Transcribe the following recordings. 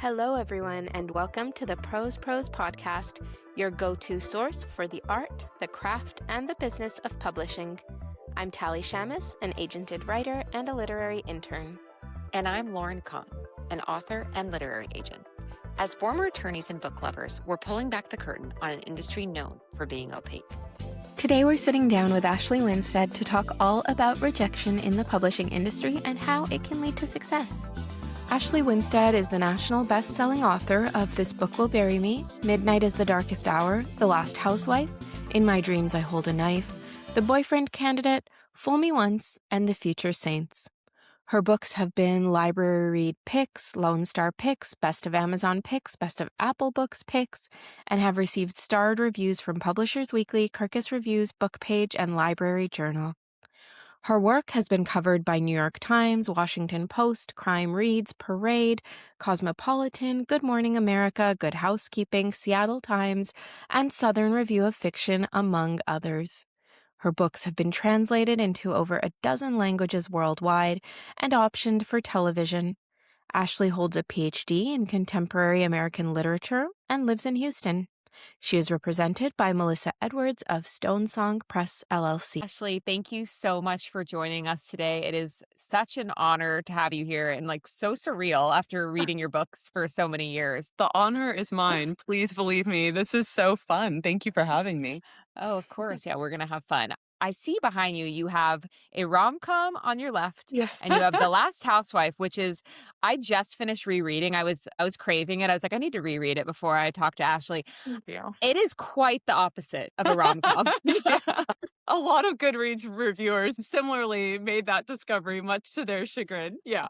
Hello, everyone, and welcome to the Prose podcast, your go-to source for the art, the craft, and the business of publishing. I'm Tally Shamus, an agented writer and a literary intern. And I'm Lauren Kahn, an author and literary agent. As former attorneys and book lovers, we're pulling back the curtain on an industry known for being opaque. Today, we're sitting down with Ashley Winstead to talk all about rejection in the publishing industry and how it can lead to success. Ashley Winstead is the national best-selling author of This Book Will Bury Me, Midnight is the Darkest Hour, The Last Housewife, In My Dreams I Hold a Knife, The Boyfriend Candidate, Fool Me Once, and The Future Saints. Her books have been Library Read Picks, Lone Star Picks, Best of Amazon Picks, Best of Apple Books Picks, and have received starred reviews from Publishers Weekly, Kirkus Reviews, Book Page, and Library Journal. Her work has been covered by New York Times, Washington Post, Crime Reads, Parade, Cosmopolitan, Good Morning America, Good Housekeeping, Seattle Times, and Southern Review of Fiction, among others. Her books have been translated into over a dozen languages worldwide and optioned for television. Ashley holds a PhD in contemporary American literature and lives in Houston. She is represented by Melissa Edwards of Stone Song Press, LLC. Ashley, thank you so much for joining us today. It is such an honor to have you here and so surreal after reading your books for so many years. The honor is mine. Please believe me. This is so fun. Thank you for having me. Oh, of course. Yeah, we're going to have fun. I see behind you, you have a rom-com on your left, Yeah. and you have The Last Housewife, which is, I just finished rereading. I was craving it. I was like, I need to reread it before I talk to Ashley. Yeah. It is quite the opposite of a rom-com. A lot of Goodreads reviewers similarly made that discovery, much to their chagrin. Yeah.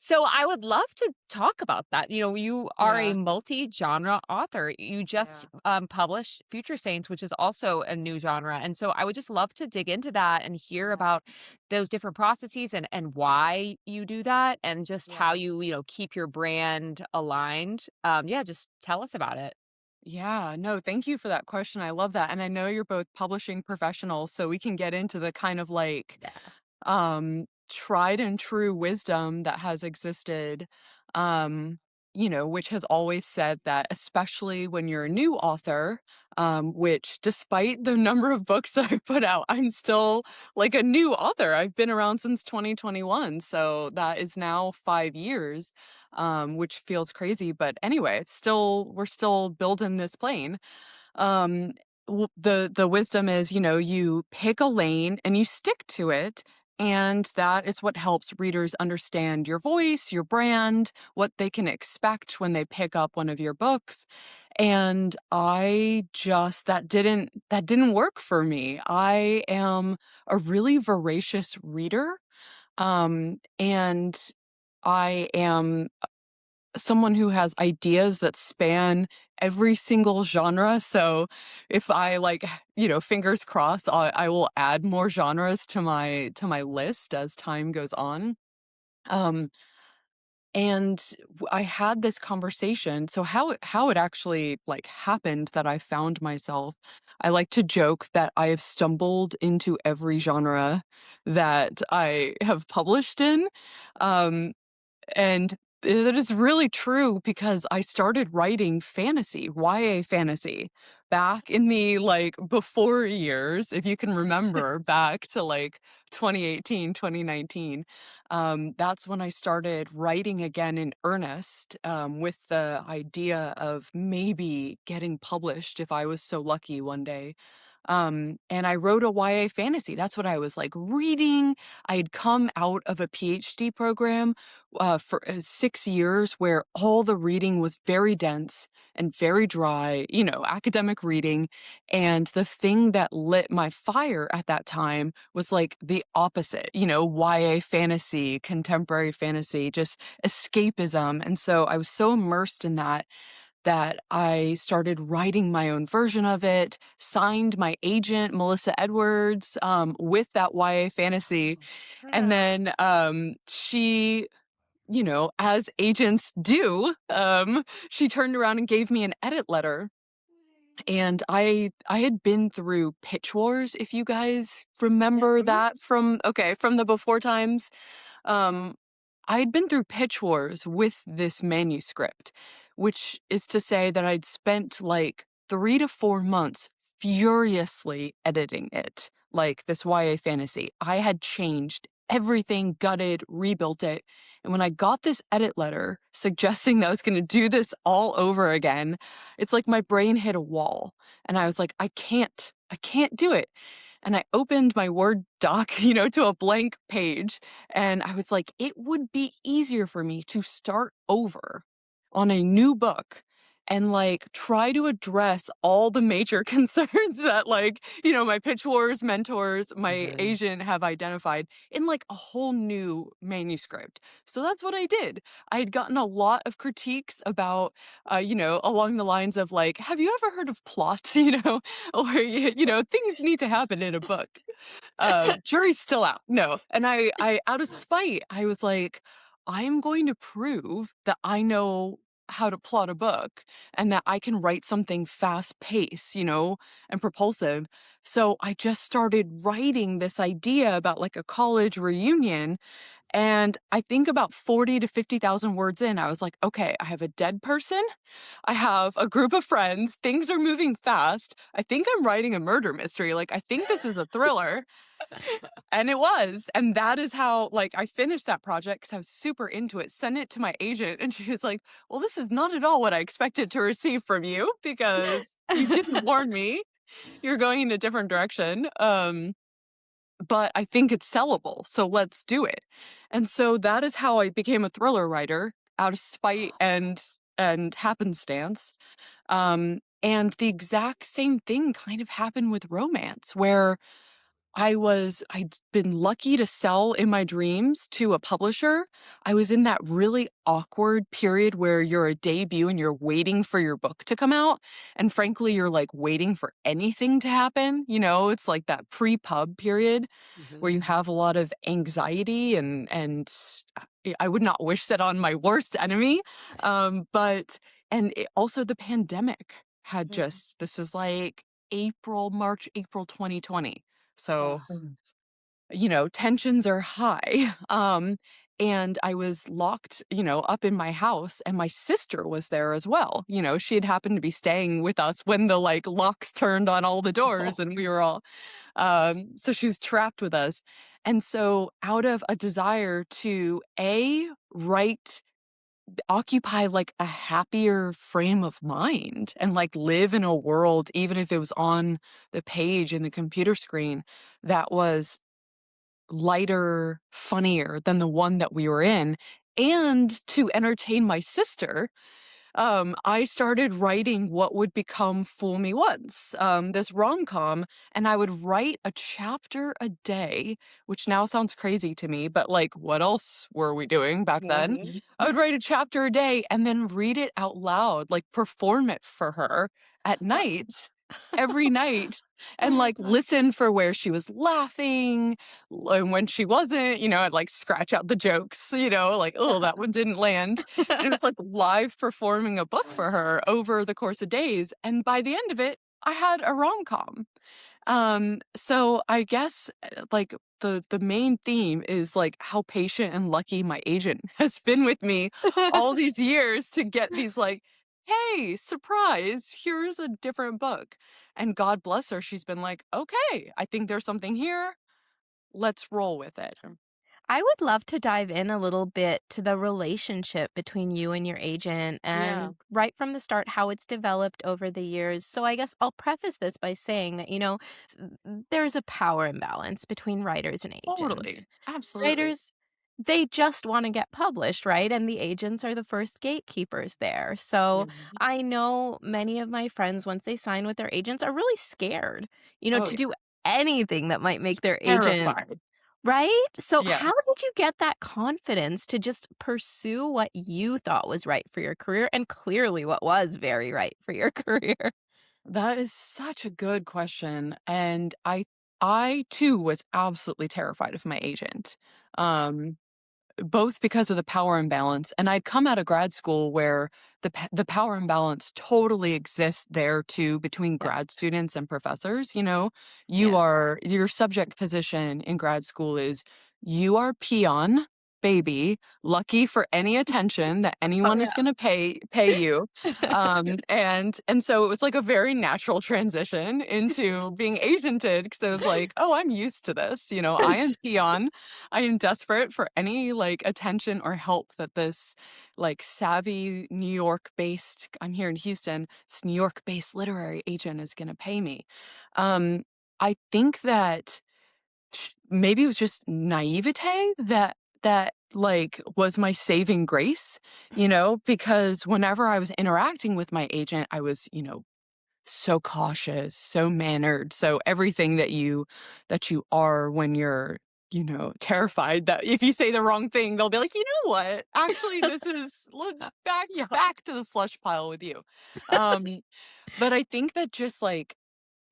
So I would love to talk about that. You are a Yeah. multi-genre author. You just published Future Saints, which is also a new genre. And so I would just love to dig into that and hear about those different processes and why you do that and just how you keep your brand aligned. Just tell us about it. Yeah, no, thank you for that question. I love that. And I know you're both publishing professionals, so we can get into the kind of tried and true wisdom that has existed, um, which has always said that, especially when you're a new author, which despite the number of books that I've put out, I'm still like a new author. I've been around since 2021. So that is now 5 years, which feels crazy. But anyway, we're still building this plane. Um, the wisdom is, you pick a lane and you stick to it. And that is what helps readers understand your voice, your brand, what they can expect when they pick up one of your books. And that didn't work for me. I am a really voracious reader. And I am someone who has ideas that span every single genre. So if I fingers crossed, I will add more genres to my list as time goes on. And I had this conversation. So how it actually happened that I found myself. I like to joke that I have stumbled into every genre that I have published in. And that is really true because I started writing fantasy, YA fantasy, back in the before years, if you can remember, back to 2018, 2019. That's when I started writing again in earnest, with the idea of maybe getting published if I was so lucky one day. And I wrote a YA fantasy. That's what I was reading. I had come out of a PhD program for 6 years where all the reading was very dense and very dry, academic reading. And the thing that lit my fire at that time was the opposite, YA fantasy, contemporary fantasy, just escapism. And so I was so immersed in that I started writing my own version of it, signed my agent, Melissa Edwards, with that YA fantasy. And then she, as agents do, she turned around and gave me an edit letter. And I had been through Pitch Wars, if you guys remember that from the before times. I'd been through pitch wars with this manuscript, which is to say that I'd spent like 3 to 4 months furiously editing it, like this YA fantasy. I had changed everything, gutted, rebuilt it. And when I got this edit letter suggesting that I was going to do this all over again, it's like my brain hit a wall. And I was like, I can't do it. And I opened my Word doc, to a blank page. And I was like, it would be easier for me to start over on a new book and like try to address all the major concerns that my pitch wars mentors, my Mhm. agent have identified in like a whole new manuscript. So that's what I did. I had gotten a lot of critiques about, along the lines of like, have you ever heard of plot? Or, things need to happen in a book. Jury's still out. No. And I out of spite, I was like, I'm going to prove that I know how to plot a book and that I can write something fast paced, and propulsive. So I just started writing this idea about like a college reunion. And I think about 40 to 50,000 words in, I was like, okay, I have a dead person. I have a group of friends. Things are moving fast. I think I'm writing a murder mystery. Like, I think this is a thriller. And it was. And that is how, like, I finished that project because I was super into it, sent it to my agent. And she was like, well, this is not at all what I expected to receive from you because you didn't warn me. You're going in a different direction. But I think it's sellable. So let's do it. And so that is how I became a thriller writer out of spite and happenstance. And the exact same thing kind of happened with romance, where I'd been lucky to sell In My Dreams to a publisher. I was in that really awkward period where you're a debut and you're waiting for your book to come out. And frankly, you're like waiting for anything to happen. It's like that pre-pub period where Mhm. you have a lot of anxiety and I would not wish that on my worst enemy. Also the pandemic had Mhm. this was like March, April 2020. So, Ah. tensions are high. And I was locked, up in my house, and my sister was there as well. She had happened to be staying with us when the like locks turned on all the doors and we were all, so she was trapped with us. And so out of a desire to write, occupy like a happier frame of mind and like live in a world, even if it was on the page in the computer screen, that was lighter, funnier than the one that we were in, and to entertain my sister, I started writing what would become Fool Me Once, this rom-com, and I would write a chapter a day, which now sounds crazy to me, but like, what else were we doing back then? Mhm. I would write a chapter a day and then read it out loud, like perform it for her at night, every night, and like listen for where she was laughing. And when she wasn't, I'd like scratch out the jokes, like, oh, that one didn't land. And it was like live performing a book for her over the course of days. And by the end of it, I had a rom-com. So I guess like the main theme is like how patient and lucky my agent has been with me all these years to get these like, hey, surprise, here's a different book. And God bless her, she's been like, okay, I think there's something here. Let's roll with it. I would love to dive in a little bit to the relationship between you and your agent Yeah, and right from the start how it's developed over the years. So I guess I'll preface this by saying that, there's a power imbalance between writers and totally. agents. Absolutely. Writers, they just want to get published, right? And the agents are the first gatekeepers there. So Mhm. I know many of my friends, once they sign with their agents, are really scared, Oh, to yeah. do anything that might make their agent. Terrified. Right? So how Yes. did you get that confidence to just pursue what you thought was right for your career and clearly what was very right for your career? That is such a good question. And I too was absolutely terrified of my agent. Um, Both because of the power imbalance, and I'd come out of grad school where the power imbalance totally exists there too between Yeah. grad students and professors. Yeah. Your subject position in grad school is you are peon baby, lucky for any attention that Oh, anyone is yeah. going to pay you. And so it was like a very natural transition into being agented, because I was like, oh, I'm used to this. I am Tion. I am desperate for any like attention or help that this like savvy New York based, I'm here in Houston, this New York based literary agent is going to pay me. I think that maybe it was just naivete that like was my saving grace, because whenever I was interacting with my agent, I was, so cautious, so mannered, so everything that you are when you're, terrified that if you say the wrong thing, they'll be like, you know what? Actually, this is back Yeah. back to the slush pile with you. Um, but I think that just like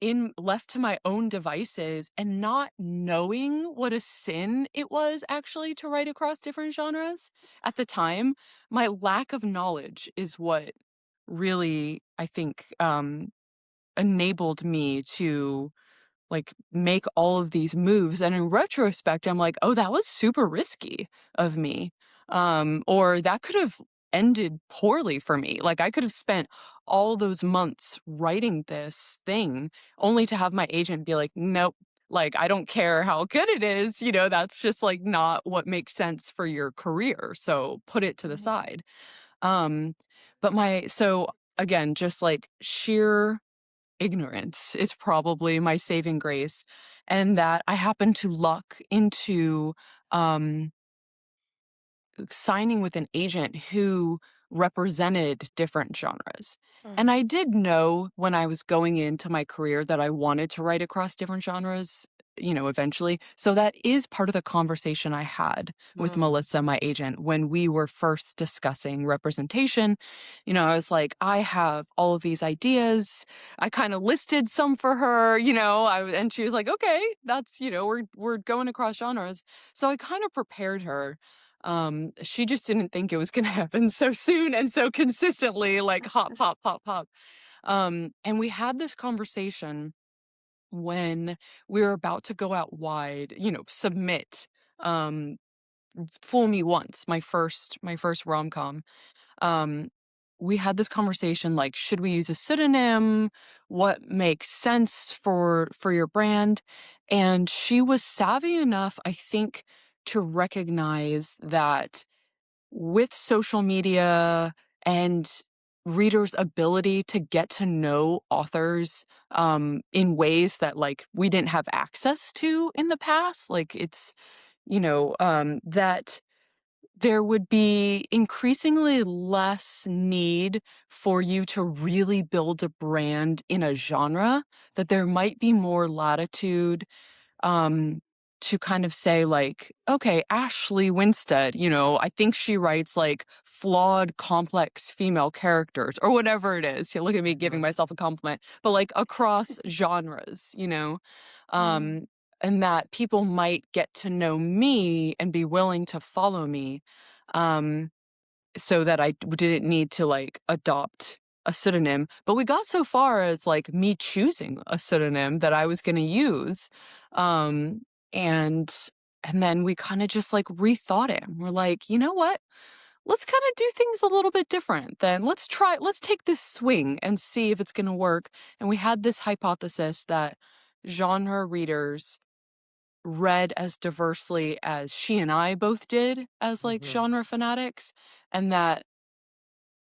in left to my own devices and not knowing what a sin it was actually to write across different genres at the time, my lack of knowledge is what really, I think, enabled me to like make all of these moves. And in retrospect, I'm like, oh, that was super risky of me. Or that could have ended poorly for me. Like I could have spent all those months writing this thing only to have my agent be like, nope, like I don't care how good it is, that's just like not what makes sense for your career. So put it to the side. Um, so again, just like sheer ignorance is probably my saving grace, and that I happen to luck into um, signing with an agent who represented different genres. And Mm. I did know when I was going into my career that I wanted to write across different genres, eventually. So that is part of the conversation I had with Mm. Melissa, my agent, when we were first discussing representation. I was like, I have all of these ideas. I kind of listed some for her, and she was like, okay, that's, we're going across genres. So I kind of prepared her. She just didn't think it was gonna happen so soon and so consistently, like hop, hop, hop, hop. And we had this conversation when we were about to go out wide, submit um Fool Me Once, my first rom-com. Um, we had this conversation like, should we use a pseudonym? What makes sense for your brand? And she was savvy enough, I think, to recognize that with social media and readers' ability to get to know authors in ways that like we didn't have access to in the past, like it's, that there would be increasingly less need for you to really build a brand in a genre, that there might be more latitude um, to kind of say like, okay, Ashley Winstead, I think she writes like flawed, complex female characters or whatever it is. Look at me giving Mhm. myself a compliment, but like across genres, Mm. um, and that people might get to know me and be willing to follow me. Um, so that I didn't need to like adopt a pseudonym. But we got so far as like me choosing a pseudonym that I was going to use. Um, and and then we kind of just like rethought it. We're like, you know what? Let's kind of do things a little bit different then. Let's take this swing and see if it's going to work. And we had this hypothesis that genre readers read as diversely as she and I both did as like Mhm. genre fanatics, and that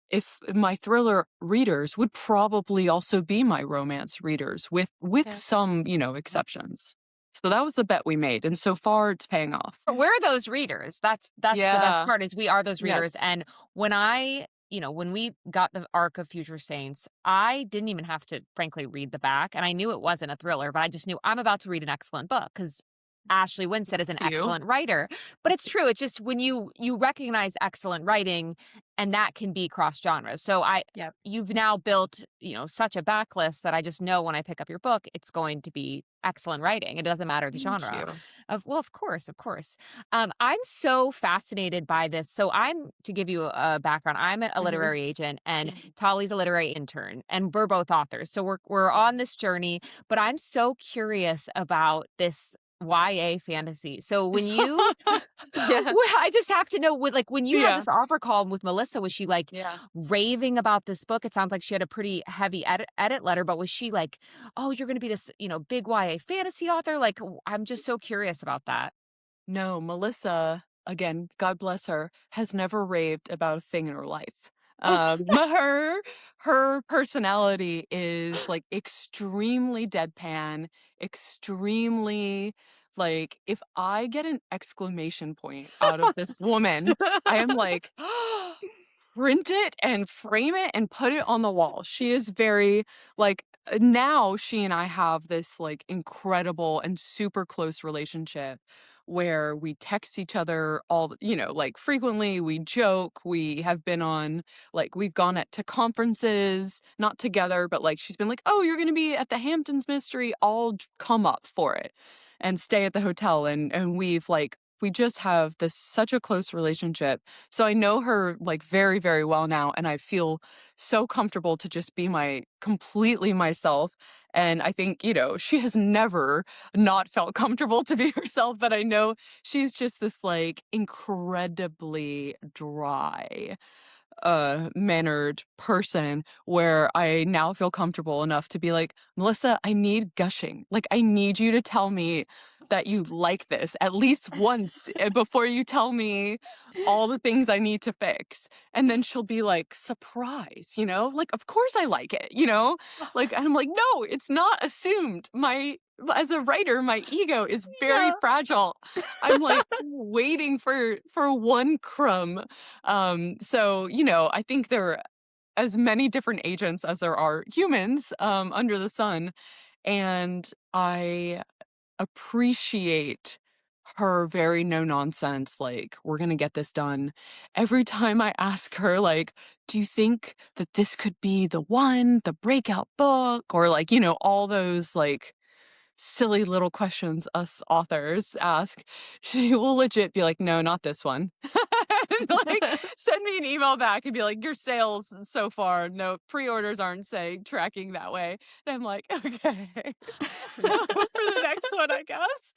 if my thriller readers would probably also be my romance readers with Yeah. some, exceptions. So that was the bet we made, and so far it's paying off. We're those readers. That's the best Yeah. part is we are those readers. Yes. And when we got the arc of Future Saints, I didn't even have to frankly read the back. And I knew it wasn't a thriller, but I just knew I'm about to read an excellent book because Ashley Winstead is an Bless you. excellent writer. But Bless it's you. true. It's just when you recognize excellent writing and that can be cross genres. So Yep. you've now built, such a backlist that I just know when I pick up your book, it's going to be excellent writing. It doesn't matter the Thank genre. you. Of course, of course. I'm so fascinated by this. So to give you a background, I'm a Mhm. literary agent and Tolly's a literary intern and we're both authors. So we're on this journey, but I'm so curious about this YA fantasy. So when you Yeah. well, I just have to know when you had Yeah. this offer call with Melissa, was she, like, Yeah. raving about this book? It sounds like she had a pretty heavy edit letter, but was she like, "Oh, you're gonna be this, big YA fantasy author?" Like, I'm just so curious about that. No, Melissa, again, God bless her, has never raved about a thing in her life. Oh. Her personality is like extremely deadpan, extremely like if I get an exclamation point out of this woman, I am like print it and frame it and put it on the wall. She is very like now she and I have this like incredible and super close relationship where we text each other like frequently, we joke, we have been on, like, we've gone to conferences, not together, but like she's been like, oh, you're going to be at the Hamptons Mystery, I'll come up for it and stay at the hotel. And we just have this such a close relationship. So I know her like very, very well now. And I feel so comfortable to just be completely myself. And I think, she has never not felt comfortable to be herself, but I know she's just this like incredibly dry mannered person where I now feel comfortable enough to be like, Melissa, I need gushing. Like, I need you to tell me that you like this at least once before you tell me all the things I need to fix. And then she'll be like, surprise, like, of course I like it, like, and I'm like, no, it's not assumed. As a writer, my ego is very Yeah. fragile. I'm like waiting for one crumb. So, I think there are as many different agents as there are humans under the sun. And I appreciate her very no nonsense, like, we're going to get this done. Every time I ask her, like, do you think that this could be the breakout book? Or like, all those like silly little questions us authors ask, she will legit be like, no, not this one. And like send me an email back and be like, your sales so far, no pre-orders aren't saying tracking that way. And I'm like, okay. For the next one, I guess.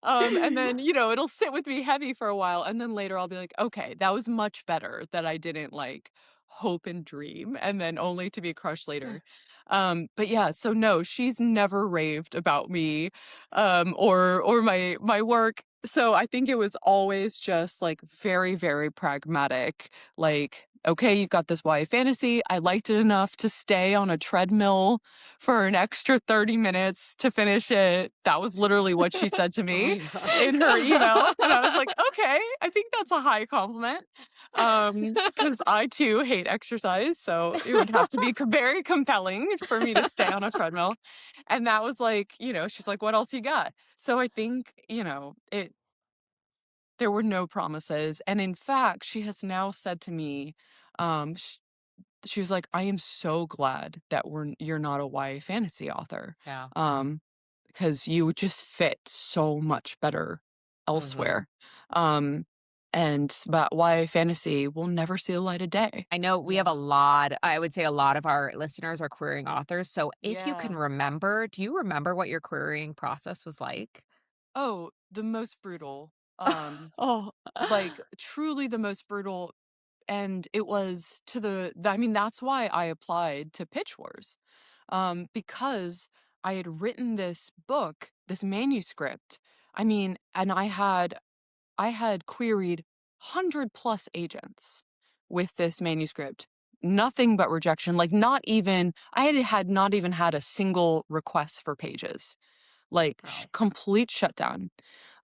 And then, it'll sit with me heavy for a while. And then later I'll be like, okay, that was much better that I didn't like hope and dream and then only to be crushed later. But yeah, so no, she's never raved about me, or my work. So I think it was always just like very, very pragmatic. Like, okay, you've got this YA fantasy. I liked it enough to stay on a treadmill for an extra 30 minutes to finish it. That was literally what she said to Oh me my in her email. god. And I was like, okay, I think that's a high compliment. Because I too hate exercise, so it would have to be very compelling for me to stay on a treadmill. And that was like, she's like, what else you got? So I think, there were no promises. And in fact, she has now said to me, um, sh- she was like, I am so glad that you're not a YA fantasy author. Yeah. Um, because you would just fit so much better Mhm. elsewhere. Um, but YA fantasy will never see the light of day. I know we have I would say a lot of our listeners are querying authors. So if you can Yeah. remember, do you remember what your querying process was like? Oh, the most brutal. Oh. Like truly the most brutal. And it was I mean, that's why I applied to Pitch Wars. Because I had written this book, this manuscript. I mean, and I had queried 100 plus agents with this manuscript. Nothing but rejection. Like I had not even had a single request for pages. Like Wow. complete shutdown.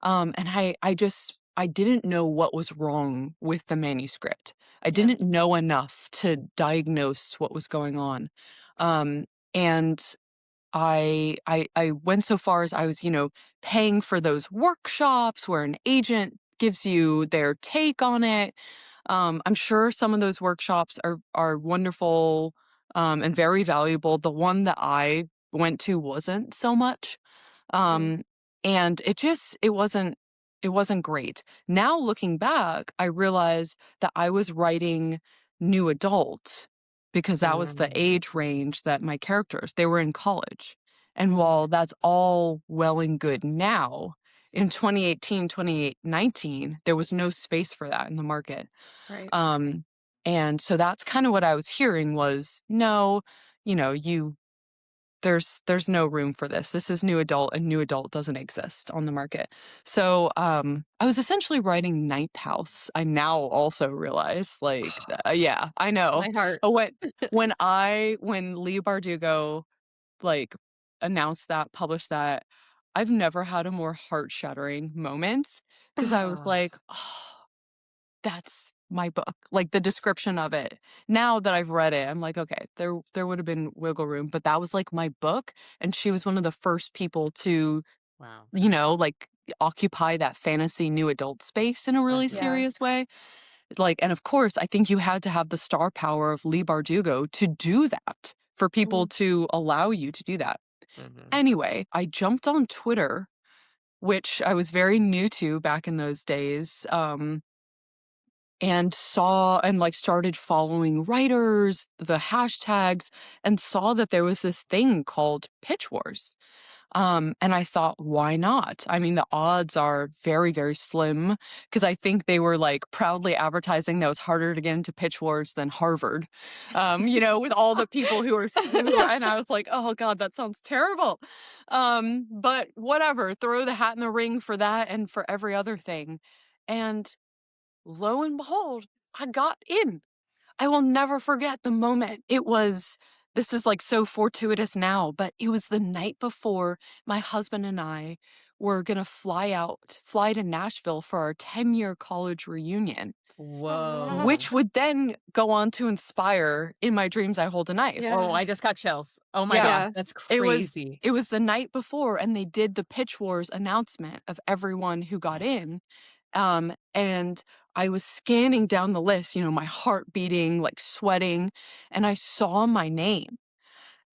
And I didn't know what was wrong with the manuscript. I Yeah. didn't know enough to diagnose what was going on. And I went so far as I was, paying for those workshops where an agent gives you their take on it. I'm sure some of those workshops are wonderful, and very valuable. The one that I went to wasn't so much. Mm. Um, and it wasn't great. Now looking back, I realize that I was writing new adult because that was the Mm. age range that my characters, they were in college. And while that's all well and good now, in 2018, 2019, there was no space for that in the market. Right. And so that's kind of what I was hearing was, no, you know, there's no room for this. This is new adult, and new adult doesn't exist on the market. So I was essentially writing Ninth House. I now also realize, like, yeah, I know. My heart. When Lee Bardugo like announced that, published that, I've never had a more heart-shattering moment because I was Oh, like, oh, that's my book. Like the description of it. Now that I've read it, I'm like, okay, there would have been wiggle room, but that was like my book, and she was one of the first people to, wow. like occupy that fantasy new adult space in a really Yeah. serious way. Like, and of course, I think you had to have the star power of Lee Bardugo to do that, for people Mhm. to allow you to do that. Mhm. Anyway, I jumped on Twitter, which I was very new to back in those days. And saw and like started following writers, the hashtags, and saw that there was this thing called Pitch Wars. And I thought, why not? I mean, the odds are very, very slim because I think they were like proudly advertising that it was harder to get into Pitch Wars than Harvard, with all the people and I was like, oh God, that sounds terrible. But whatever, throw the hat in the ring for that and for every other thing. And lo and behold, I got in. I will never forget the moment. This is like so fortuitous now, but it was the night before my husband and I were going to fly to Nashville for our 10-year college reunion, Oh, Whoa. wow. which would then go on to inspire In My Dreams I Hold a Knife. Yeah. Oh, I just got chills. Oh my Yeah. gosh, Yeah. that's It was crazy. it was the night before, and they did the Pitch Wars announcement of everyone who got in. And I was scanning down the list, my heart beating, like sweating, and I saw my name.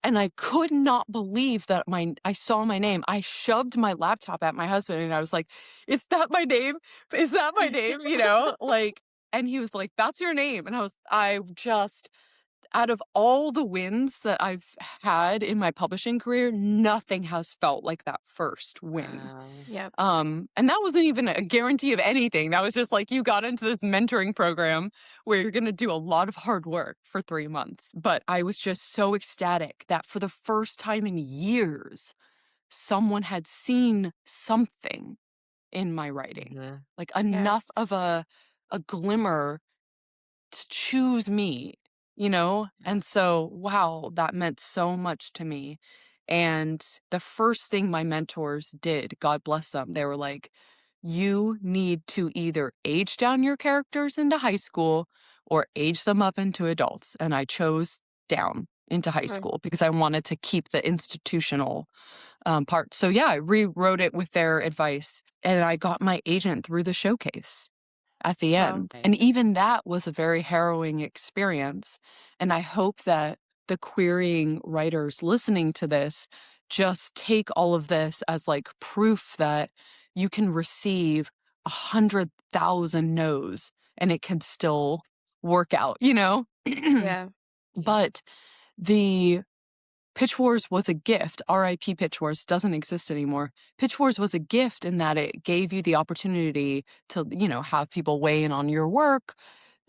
And I could not believe that I saw my name. I shoved my laptop at my husband and I was like, "Is that my name? Is that my name?" Like, and he was like, "That's your name." And I just, out of all the wins that I've had in my publishing career, nothing has felt like that first win. Wow. Yep. And that wasn't even a guarantee of anything. That was just like you got into this mentoring program where you're going to do a lot of hard work for 3 months. But I was just so ecstatic that for the first time in years, someone had seen something in my writing, Mhm. like Yeah. enough of a glimmer to choose me, Yeah. And so, wow, that meant so much to me. And the first thing my mentors did, God bless them, they were like, you need to either age down your characters into high school or age them up into adults. And I chose down into high Right. school because I wanted to keep the institutional part. So, yeah, I rewrote it with their advice, and I got my agent through the showcase at the Wow. end. And even that was a very harrowing experience. And I hope that the querying writers listening to this just take all of this as like proof that you can receive 100,000 no's and it can still work out. Yeah. Yeah. But the Pitch Wars was a gift. RIP Pitch Wars doesn't exist anymore. Pitch Wars was a gift in that it gave you the opportunity to, have people weigh in on your work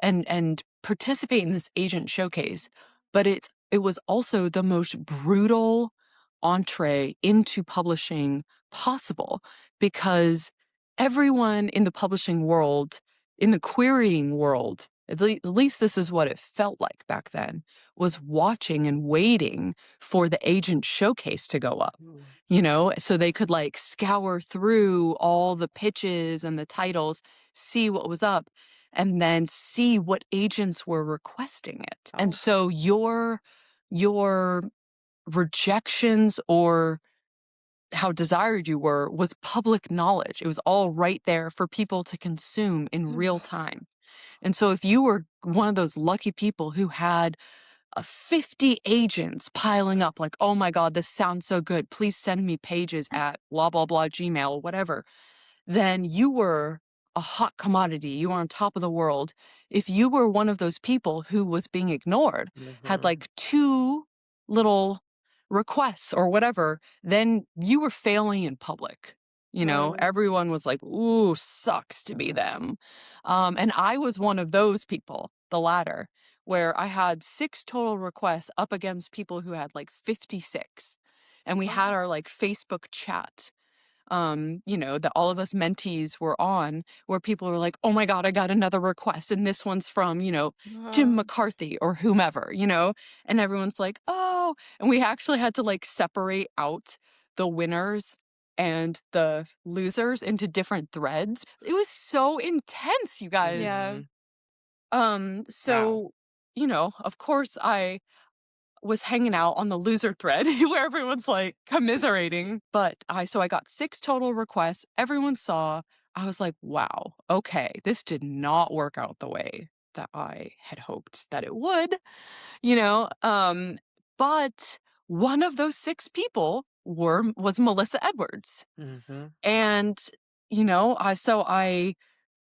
and participate in this agent showcase. But it was also the most brutal entree into publishing possible because everyone in the publishing world, in the querying world, at least this is what it felt like back then, was watching and waiting for the agent showcase to go up, Mm. so they could like scour through all the pitches and the titles, see what was up, and then see what agents were requesting it. And Oh. so your rejections or how desired you were was public knowledge. It was all right there for people to consume in real time. And so if you were one of those lucky people who had 50 agents piling up, like, oh my God, this sounds so good. Please send me pages at blah, blah, blah, Gmail, whatever. Then you were a hot commodity. You were on top of the world. If you were one of those people who was being ignored, had Mhm. like two little requests or whatever, then you were failing in public. Mm. Everyone was like, ooh, sucks to be them. And I was one of those people, the latter, where I had 6 total requests up against people who had like 56. And we had Wow. our like Facebook chat, that all of us mentees were on, where people were like, oh my God, I got another request. And this one's from, Jim Uh, McCarthy or whomever, and everyone's like, oh, and we actually had to like separate out the winners and the losers into different threads. It was so intense, you guys. yeah. Mhm. Wow. So, of course I was hanging out on the loser thread where everyone's like commiserating. But I got 6 total requests. Everyone saw. I was like, wow, okay, this did not work out the way that I had hoped that it would, you know. But one of those 6 people was Melissa Edwards. Mhm. And,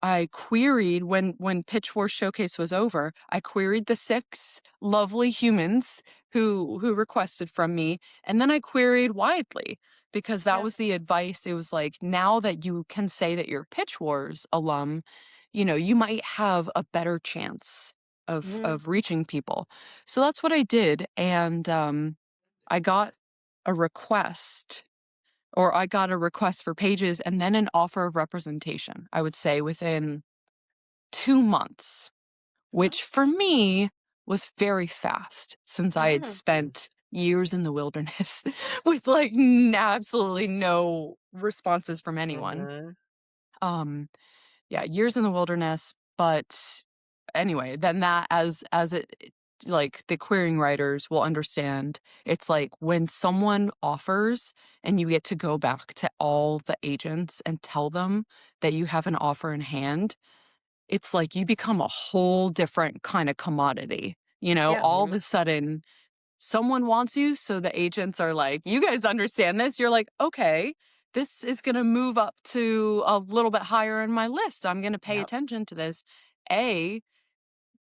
I queried when Pitch War Showcase was over, I queried the 6 lovely humans who requested from me, and then I queried widely because that Yeah. was the advice. It was like, now that you can say that you're Pitch Wars alum, you might have a better chance of Mhm. of reaching people. So that's what I did, and I got a request I got a request for pages and then an offer of representation, I would say within 2 months, Wow. which for me was very fast since I had Mm. spent years in the wilderness with like absolutely no responses from anyone. Mhm. Um, yeah, years in the wilderness, but anyway, then that as it like the querying writers will understand, it's like when someone offers and you get to go back to all the agents and tell them that you have an offer in hand, it's like you become a whole different kind of commodity. Yeah. All of Mhm. a sudden someone wants you, so the agents are like, "You guys understand this?" You're like, "Okay, this is gonna move up to a little bit higher in my list. I'm gonna pay Yep. attention to this." A,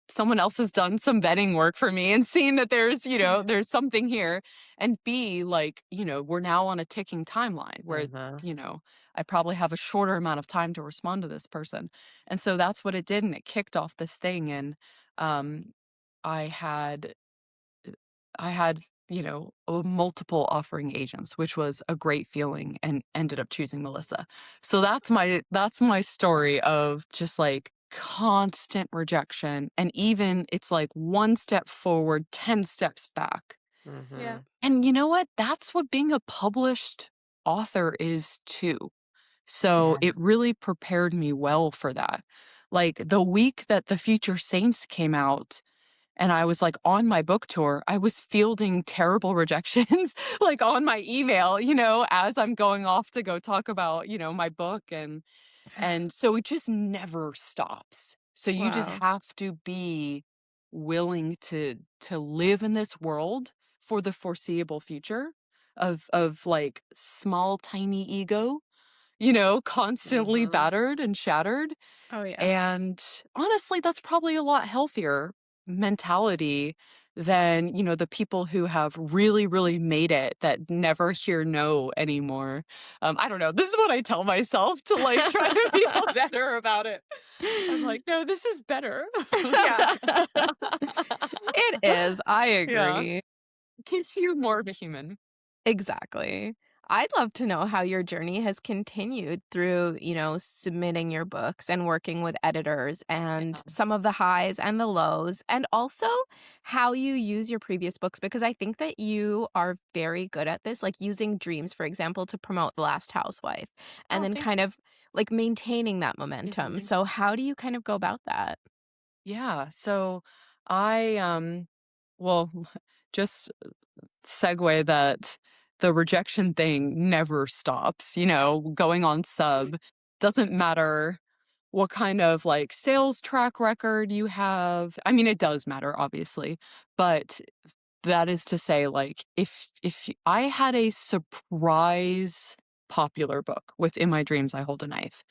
someone else has done some vetting work for me and seen that there's something here. And B, like, we're now on a ticking timeline where, Mhm. you know, I probably have a shorter amount of time to respond to this person. And so that's what it did. And it kicked off this thing. And um, I had I had, multiple offering agents, which was a great feeling and ended up choosing Melissa. So that's my story of just like constant rejection. And even it's like 1 step forward, 10 steps back. Yeah. Mhm. And you know what? That's what being a published author is too. So Yeah. it really prepared me well for that. Like the week that the Future Saints came out, and I was like on my book tour, I was fielding terrible rejections like on my email, as I'm going off to go talk about, my book, and so it just never stops. So you just Wow. have to be willing to live in this world for the foreseeable future of like small tiny ego, constantly Mhm. battered and shattered. Oh yeah. And honestly, that's probably a lot healthier mentality than, the people who have really, really made it that never hear no anymore. I don't know. This is what I tell myself to like try to feel better about it. I'm like, no, this is better. Yeah. It is. I Yeah. agree. Keeps you more of a human. Exactly. I'd love to know how your journey has continued through, submitting your books and working with editors and Yeah. some of the highs and the lows, and also how you use your previous books, because I think that you are very good at this, like using dreams, for example, to promote The Last Housewife and Oh, then thank kind of like maintaining that momentum. you. So, how do you kind of go about that? Yeah. So I well, just segue that the rejection thing never stops, going on sub doesn't matter what kind of like sales track record you have. I mean, it does matter, obviously, but that is to say, like, if I had a surprise popular book with In My Dreams I Hold a Knife,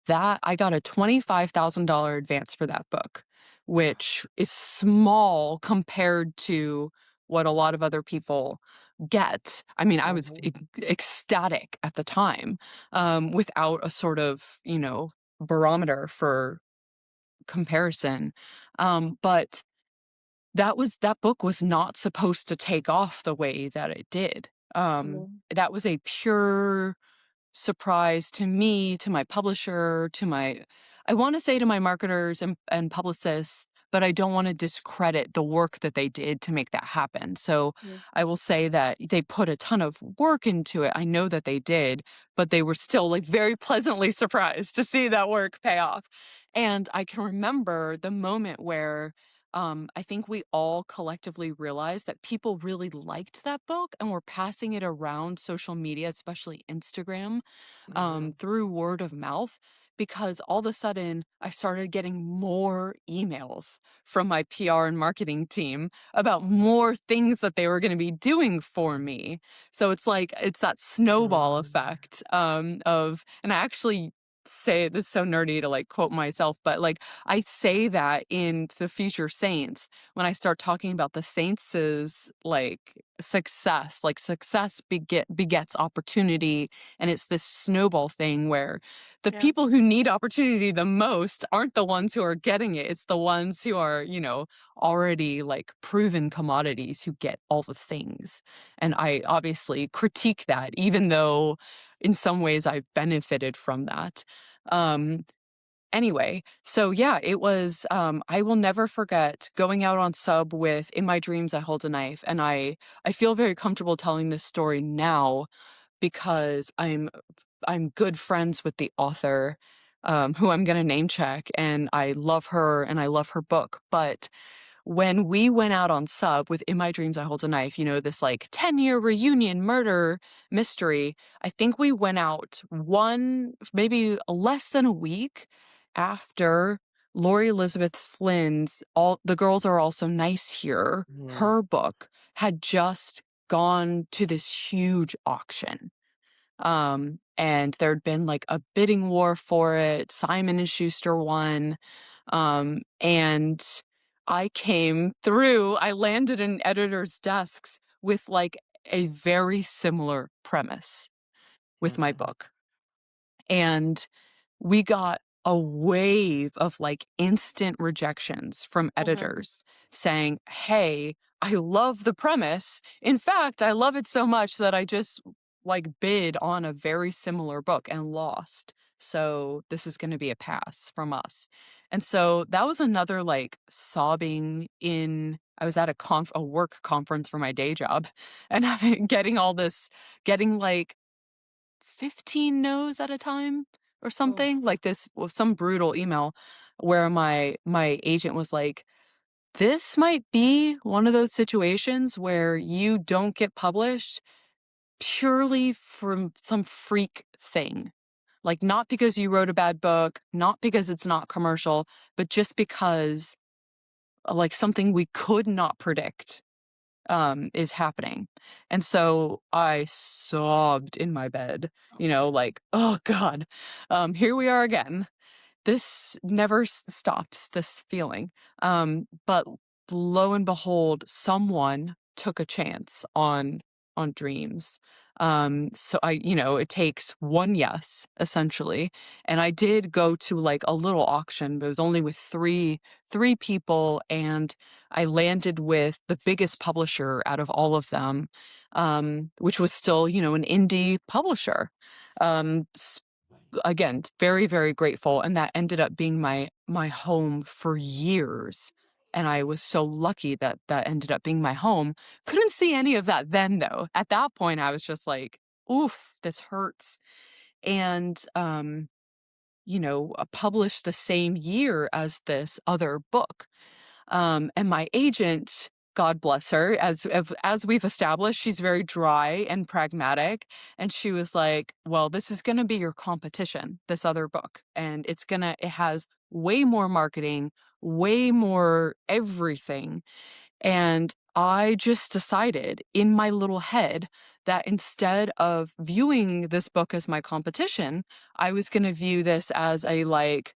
that I got a $25,000 advance for that book, which is small compared to what a lot of other people get. I mean, I was Mhm. ecstatic at the time, without a sort of, barometer for comparison. But that book was not supposed to take off the way that it did. Mhm. That was a pure surprise to me, to my publisher, I want to say to my marketers and publicists, but I don't want to discredit the work that they did to make that happen. So Mhm. I will say that they put a ton of work into it. I know that they did, but they were still like very pleasantly surprised to see that work pay off. And I can remember the moment where I think we all collectively realized that people really liked that book and were passing it around social media, especially Instagram, Mhm. through word of mouth, because all of a sudden I started getting more emails from my PR and marketing team about more things that they were going to be doing for me. So it's like, it's that snowball Mhm. effect, and I actually say this is so nerdy to like quote myself, but like I say that in the Future Saints when I start talking about the Saints' like success, like success begets opportunity, and it's this snowball thing where the Yeah. people who need opportunity the most aren't the ones who are getting it. It's the ones who are, already like proven commodities who get all the things. And I obviously critique that, even though in some ways I've benefited from that. Um, Anyway, so yeah, it was, I will never forget going out on sub with In My Dreams I Hold a Knife. And I feel very comfortable telling this story now because I'm good friends with the author, who I'm gonna name check, and I love her and I love her book. But when we went out on sub with In My Dreams I Hold a Knife, this like 10-year reunion murder mystery, I think we went out maybe less than a week after Lori Elizabeth Flynn's All the Girls Are Also Nice Here, Mhm. her book had just gone to this huge auction. And there'd been like a bidding war for it. Simon and Schuster won. And I landed in editors' desks with like a very similar premise with my Mhm. book. And we got a wave of like instant rejections from Mhm. editors saying, "Hey, I love the premise. In fact, I love it so much that I just like bid on a very similar book and lost. So this is going to be a pass from us." And so that was another like sobbing in I was at a work conference for my day job, and getting like 15 no's at a time or Oh. something like this, was some brutal email where my agent was like, "This might be one of those situations where you don't get published purely from some freak thing. Like, not because you wrote a bad book, not because it's not commercial, but just because like something we could not predict is happening." And so I sobbed in my bed, like, oh God, here we are again. This never stops, this feeling. But lo and behold, someone took a chance on dreams. So it takes one yes, essentially. And I did go to like a little auction, but it was only with three people, and I landed with the biggest publisher out of all of them, which was still, an indie publisher. Um, Again, very, very grateful, and that ended up being my home for years, and I was so lucky that that ended up being my home. Couldn't see any of that then, though. At that point, I was just like, "Oof, this hurts." And, published the same year as this other book. And my agent, God bless her, as we've established, she's very dry and pragmatic. And she was like, "Well, this is going to be your competition, this other book, and it has way more marketing, way more everything." And I just decided in my little head that instead of viewing this book as my competition, I was going to view this as a like,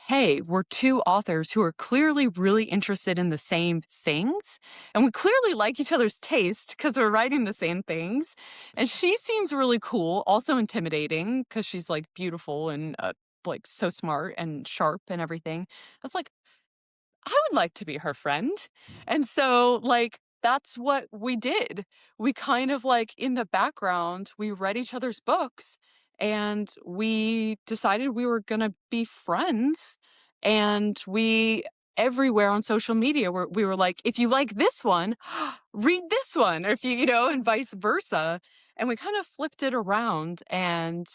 hey, we're two authors who are clearly really interested in the same things. And we clearly like each other's taste because we're writing the same things. And she seems really cool, also intimidating because she's like beautiful and like so smart and sharp and everything. I was like, I would like to be her friend. And so, like, that's what we did. We kind of like in the background, we read each other's books and we decided we were going to be friends. And we, everywhere on social media, we were like, if you like this one, read this one. Or if you, and vice versa. And we kind of flipped it around and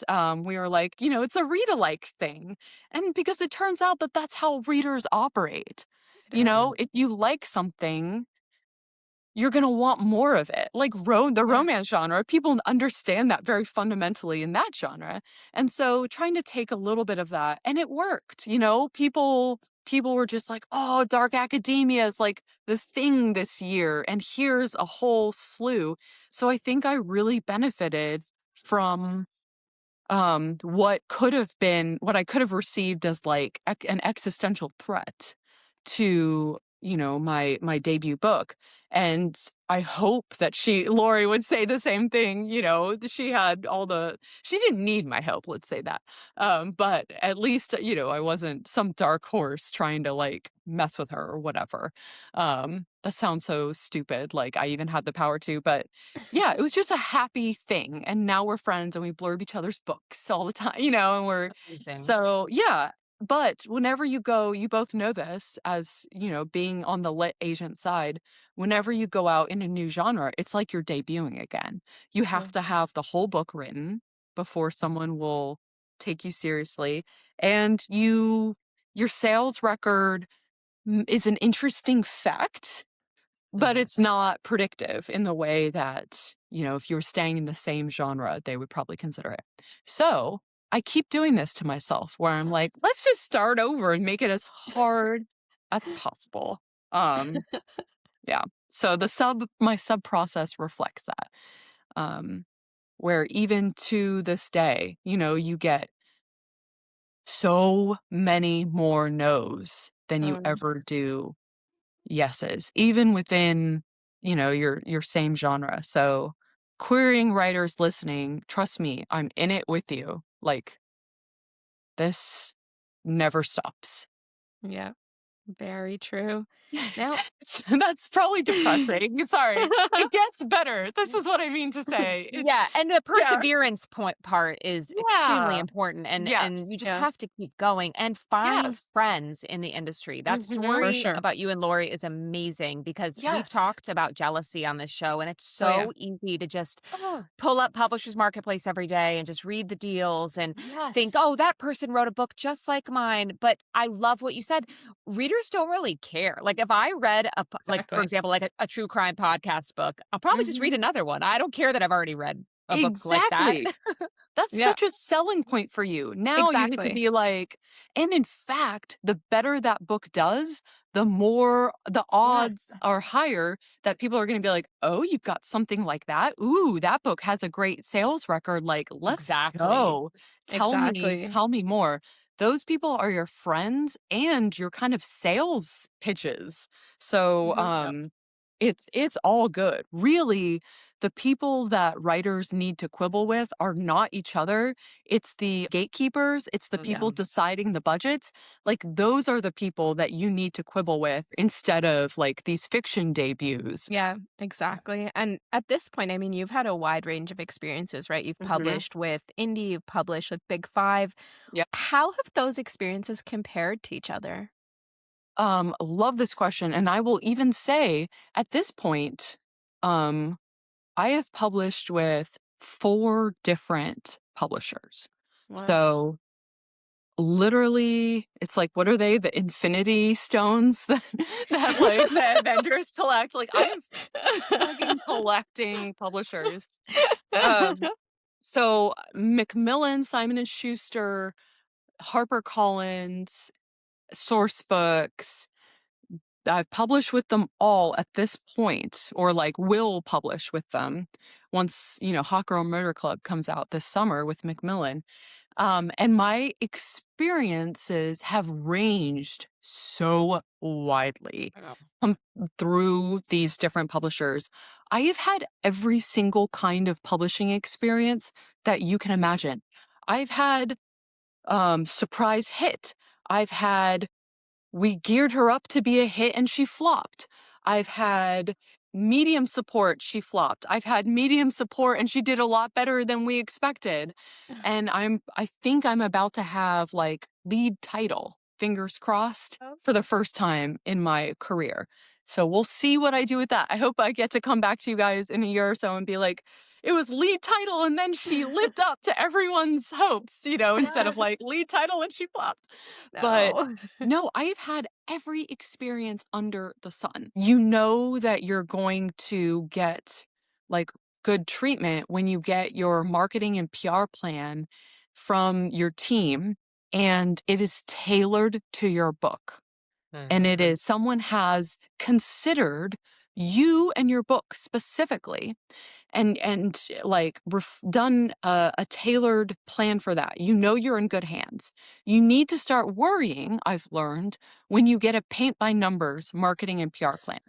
we were like, it's a read alike thing. And because it turns out that that's how readers operate. It is. If you like something, you're going to want more of it. Like the Yeah. romance genre, people understand that very fundamentally in that genre. And so trying to take a little bit of that, and it worked, people were just like, oh, dark academia is like the thing this year. And here's a whole slew. So I think I really benefited from what I could have received as like an existential threat to my debut book. And I hope that Lori would say the same thing. She didn't need my help, let's say that. But at least I wasn't some dark horse trying to like mess with her or whatever. That sounds so stupid, like I even had the power to, but yeah, it was just a happy thing. And now we're friends and we blurb each other's books all the time, and Amazing. so yeah. But whenever you go, you both know this as, being on the lit agent side, whenever you go out in a new genre, it's like you're debuting again. You have to have the whole book written before someone will take you seriously. And your sales record is an interesting fact, but it's not predictive in the way that, if you were staying in the same genre, they would probably consider it. So I keep doing this to myself where I'm like, let's just start over and make it as hard as possible. Yeah. So my sub process reflects that. Where even to this day, you get so many more no's than you ever do yeses, even within, your same genre. So querying writers listening, trust me, I'm in it with you. Like, this never stops. Yeah. Very true. Now, That's probably depressing. Sorry. It gets better. This is what I mean to say. Yeah, and the Yeah. perseverance part is extremely Yeah. important, and you just Yes. yeah, have to keep going and find Yes. friends in the industry. That for story sure. about you and Lori is amazing because we've Yes. talked about jealousy on this show, and it's Oh, yeah. so easy to just Oh, pull up Publishers Marketplace every day and just read the deals and think, yes. "Oh, that person wrote a book just like mine." But I love what you said. Readers don't really care. Like if I read for Exactly. example, like a true crime podcast book, I'll probably just read Mhm. another one. I don't care that I've already read a book like that. Exactly. That's Yeah, such a selling point for you. Now you get to Exactly. be like, and in fact, the better that book does, the yes, odds are higher that people are going to be like, oh, you've got something like that. Ooh, that book has a great sales record. Like, let's exactly. go. Exactly. Tell me more. Those people are your friends and your kind of sales pitches. So, Mhm. it's all good. Really, the people that writers need to quibble with are not each other. It's the gatekeepers, it's the Yeah. people deciding the budgets. Like, those are the people that you need to quibble with instead of like these fiction debuts. Yeah, exactly. And at this point, I mean, you've had a wide range of experiences, right? You've Mhm. published with indie, you've published with Big Five. Yeah. How have those experiences compared to each other? Love this question. And I will even say at this point, um, I have published with 4 different publishers. Wow. So literally, it's like, what are they? The infinity stones that like the Avengers collect. Like, I am fucking collecting publishers. Um, so Macmillan, Simon and Schuster, HarperCollins, Source Books. I've published with them all at this point, or like will publish with them once, Hawk Girl Murder Club comes out this summer with Macmillan. And my experiences have ranged so widely Wow. um, through these different publishers. I have had every single kind of publishing experience that you can imagine. I've had surprise hit. I've had we geared her up to be a hit and she flopped. I've had medium support, she flopped. I've had medium support and she did a lot better than we expected. And I think I'm about to have like lead title, fingers crossed, Oh. for the first time in my career. So we'll see what I do with that. I hope I get to come back to you guys in a year or so and be like, it was lead title and then she lived up to everyone's hopes, instead of like lead title and she flopped. But No. no, I've had every experience under the sun. You know that you're going to get like good treatment when you get your marketing and PR plan from your team and it is tailored to your book. And it Mhm. is someone has considered you and your book specifically and like done a tailored plan for that. You know you're in good hands. You need to start worrying, I've learned, when you get a paint by numbers marketing and PR plan.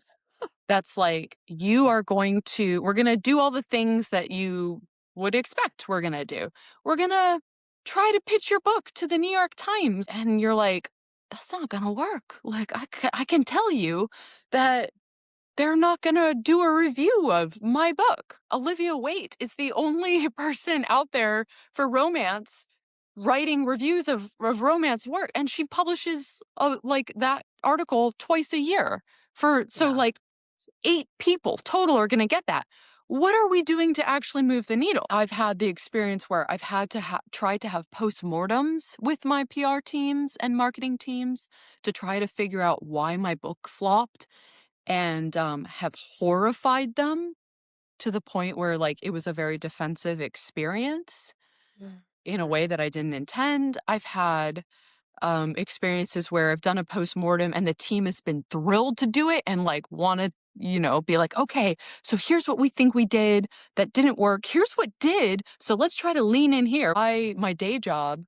That's like we're going to do all the things that you would expect we're going to do. We're going to try to pitch your book to the New York Times and you're like, that's not going to work. Like I can tell you that they're not going to do a review of my book. Olivia Waite is the only person out there for romance writing reviews of romance work. And she publishes like that article twice a year so Yeah. like 8 people total are going to get that. What are we doing to actually move the needle? I've had the experience where I've had to try to have postmortems with my PR teams and marketing teams to try to figure out why my book flopped and have horrified them to the point where like it was a very defensive experience in a way that I didn't intend. I've had experiences where I've done a postmortem and the team has been thrilled to do it and like wanted, be like, okay, so here's what we think we did that didn't work. Here's what did. So let's try to lean in here. My day job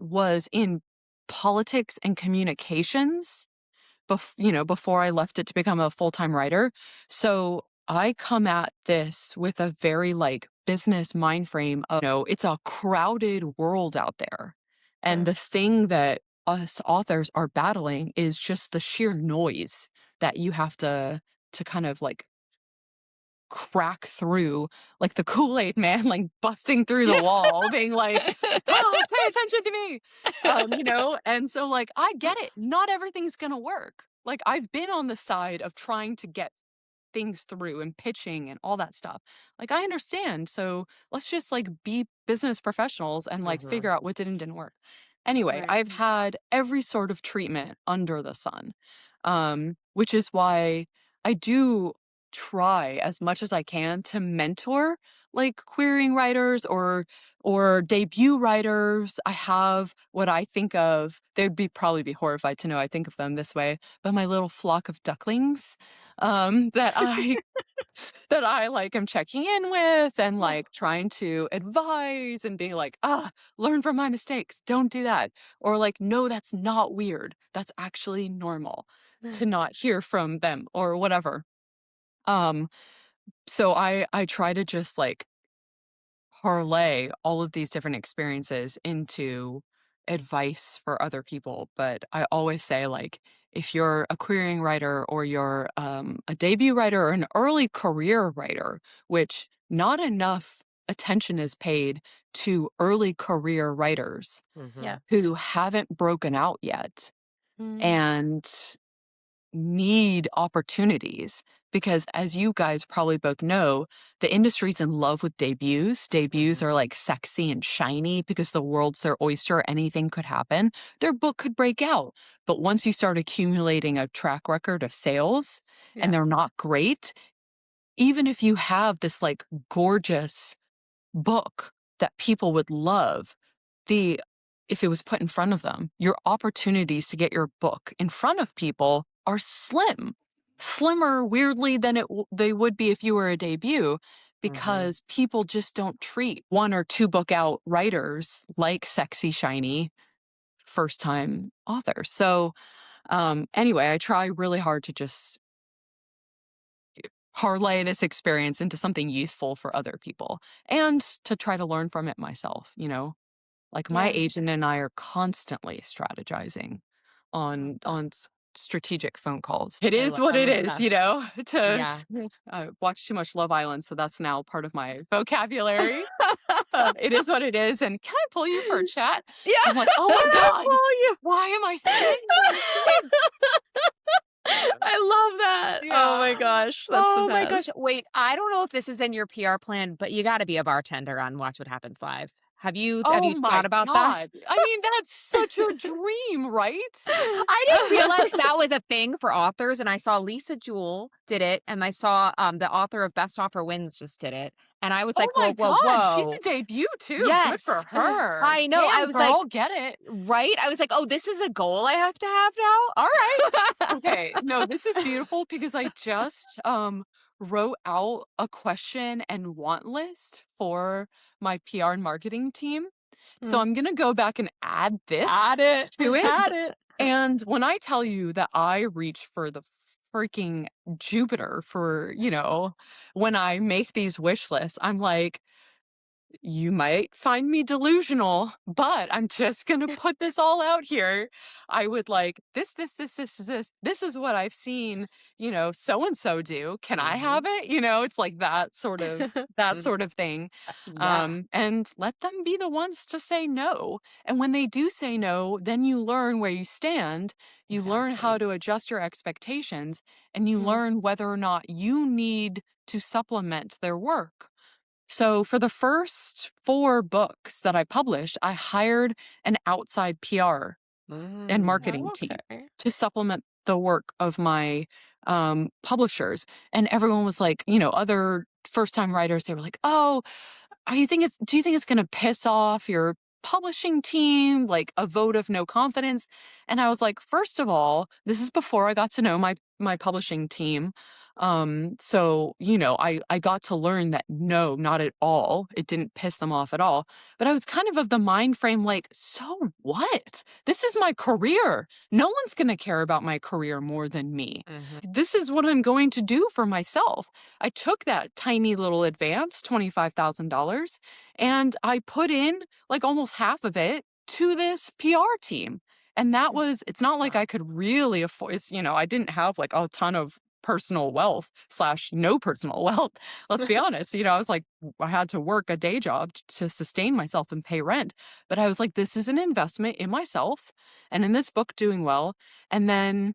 was in politics and communications before I left it to become a full-time writer. So I come at this with a very like business mind frame of, it's a crowded world out there. And the thing that us authors are battling is just the sheer noise that you have to kind of like crack through, like the Kool-Aid man, like busting through the Yeah. wall, being like, "Oh, pay attention to me," And so like I get it. Not everything's gonna work. Like I've been on the side of trying to get things through and pitching and all that stuff. Like I understand. So let's just like be business professionals and like figure Mhm. out what did and didn't work. Anyway, Right. I've had every sort of treatment under the sun. Which is why I do try as much as I can to mentor like querying writers or debut writers. I have what I think of, they'd probably be horrified to know I think of them this way, but my little flock of ducklings that I like am checking in with and like trying to advise and being like, learn from my mistakes. Don't do that. Or like, no, that's not weird. That's actually normal to not hear from them or whatever. Um, so I try to just like parlay all of these different experiences into advice for other people. But I always say, like, if you're a querying writer or you're a debut writer or an early career writer, which not enough attention is paid to early career writers Mhm. Yeah. who haven't broken out yet Mm. and need opportunities because as you guys probably both know, the industry's in love with debuts. Debuts Mhm. are like sexy and shiny because the world's their oyster. Anything could happen. Their book could break out. But once you start accumulating a track record of sales and Yeah. they're not great, even if you have this like gorgeous book that people would love, the if it was put in front of them, your opportunities to get your book in front of people are slim. Slimmer weirdly than they would be if you were a debut Mhm. because people just don't treat 1 or 2 book out writers like sexy, shiny, first time authors. So, anyway, I try really hard to just parlay this experience into something useful for other people and to try to learn from it myself, you know? Like my Yeah. agent and I are constantly strategizing on strategic phone calls. It is what I it love is, that. you know. To Yeah. watch too much Love Island, so that's now part of my vocabulary. It is what it is. And can I pull you for a chat? Yeah, I'm like, oh my I god, follow you. why am I saying these things? I love that. Oh Yeah. my gosh, that's the Oh my best. gosh. Wait, I don't know if this is in your PR plan, but you gotta be a bartender on Watch What Happens Live. Have Oh you thought my about that? god. I mean, that's such a dream, right? I didn't realize that was a thing for authors, and I saw Lisa Jewell did it, and I saw, the author of Best Offer Wins just did it, and I was Oh like, my "Whoa, whoa, god, she's whoa." a debut too. Good for Yes. her. I know, I Damn, was like girl, get it. right? I was like, "Oh, this is a goal I have to have now? Alright." Okay, no, this is beautiful because I just wrote out a question and want list for my PR and marketing team. So Mm. I'm gonna go back and add this Add it. to it. Add it. And when I tell you that I reach for the freaking Jupiter for, when I make these wish lists, I'm like, you might find me delusional, but I'm just going to put this all out here. I would like this. This is what I've seen, so and so do. Can I Mhm. have it? It's like that Mm, sort of thing. yeah, And let them be the ones to say no. And when they do say no, then you learn where you stand. You learn how exactly. to adjust your expectations, and you Mhm, learn whether or not you need to supplement their work. So for the first 4 books that I published, I hired an outside PR and marketing mm. team Okay. to supplement the work of my publishers. And everyone was like, other first time writers, they were like, oh, do you think it's going to piss off your publishing team, like a vote of no confidence? And I was like, first of all, this is before I got to know my publishing team. So, I got to learn that no, not at all. It didn't piss them off at all. But I was kind of the mind frame like, so what? This is my career. No one's going to care about my career more than me. Mhm, This is what I'm going to do for myself. I took that tiny little advance, $25,000, and I put in like almost half of it to this PR team. And it's not like wow. I could really afford, I didn't have like a ton of personal wealth slash no personal wealth. Let's be honest. I was like, I had to work a day job to sustain myself and pay rent. But I was like, this is an investment in myself and in this book doing well. And then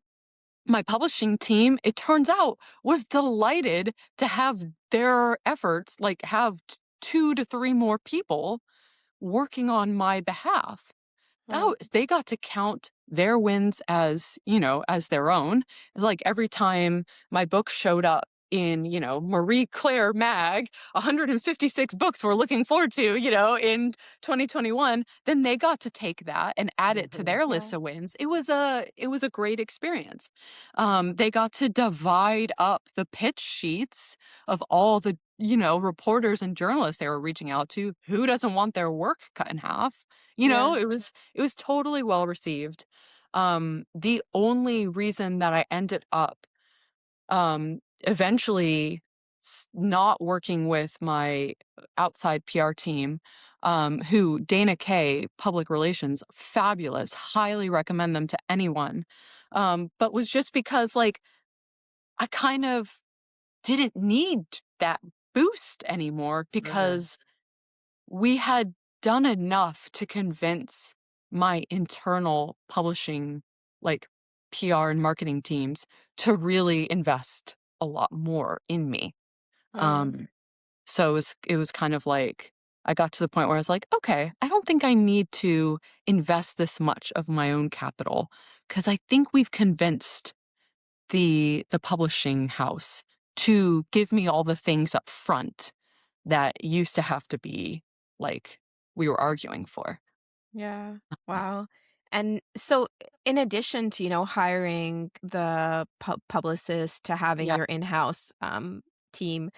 my publishing team, it turns out, was delighted to have their efforts, like have 2 to 3 more people working on my behalf. Mm. They got to count their wins as, as their own. Like every time my book showed up in, Marie Claire Mag, 156 books we're looking forward to, in 2021, then they got to take that and add it to Mhm, their Yeah. list of wins. It was a great experience. They got to divide up the pitch sheets of all the, reporters and journalists they were reaching out to. Who doesn't want their work cut in half? Yeah. It was totally well received. The only reason that I ended up eventually not working with my outside PR team, who Dana Kay, public relations, fabulous, highly recommend them to anyone. But was just because like I kind of didn't need that boost anymore mhm, because we had done enough to convince my internal publishing, like PR and marketing teams to really invest a lot more in me. Mm. Um, so it was kind of like I got to the point where I was like, okay, I don't think I need to invest this much of my own capital because I think we've convinced the publishing house to give me all the things up front that used to have to be like we were arguing for. Yeah. Wow. And so, in addition to, hiring the publicist to having Yeah. your in-house team,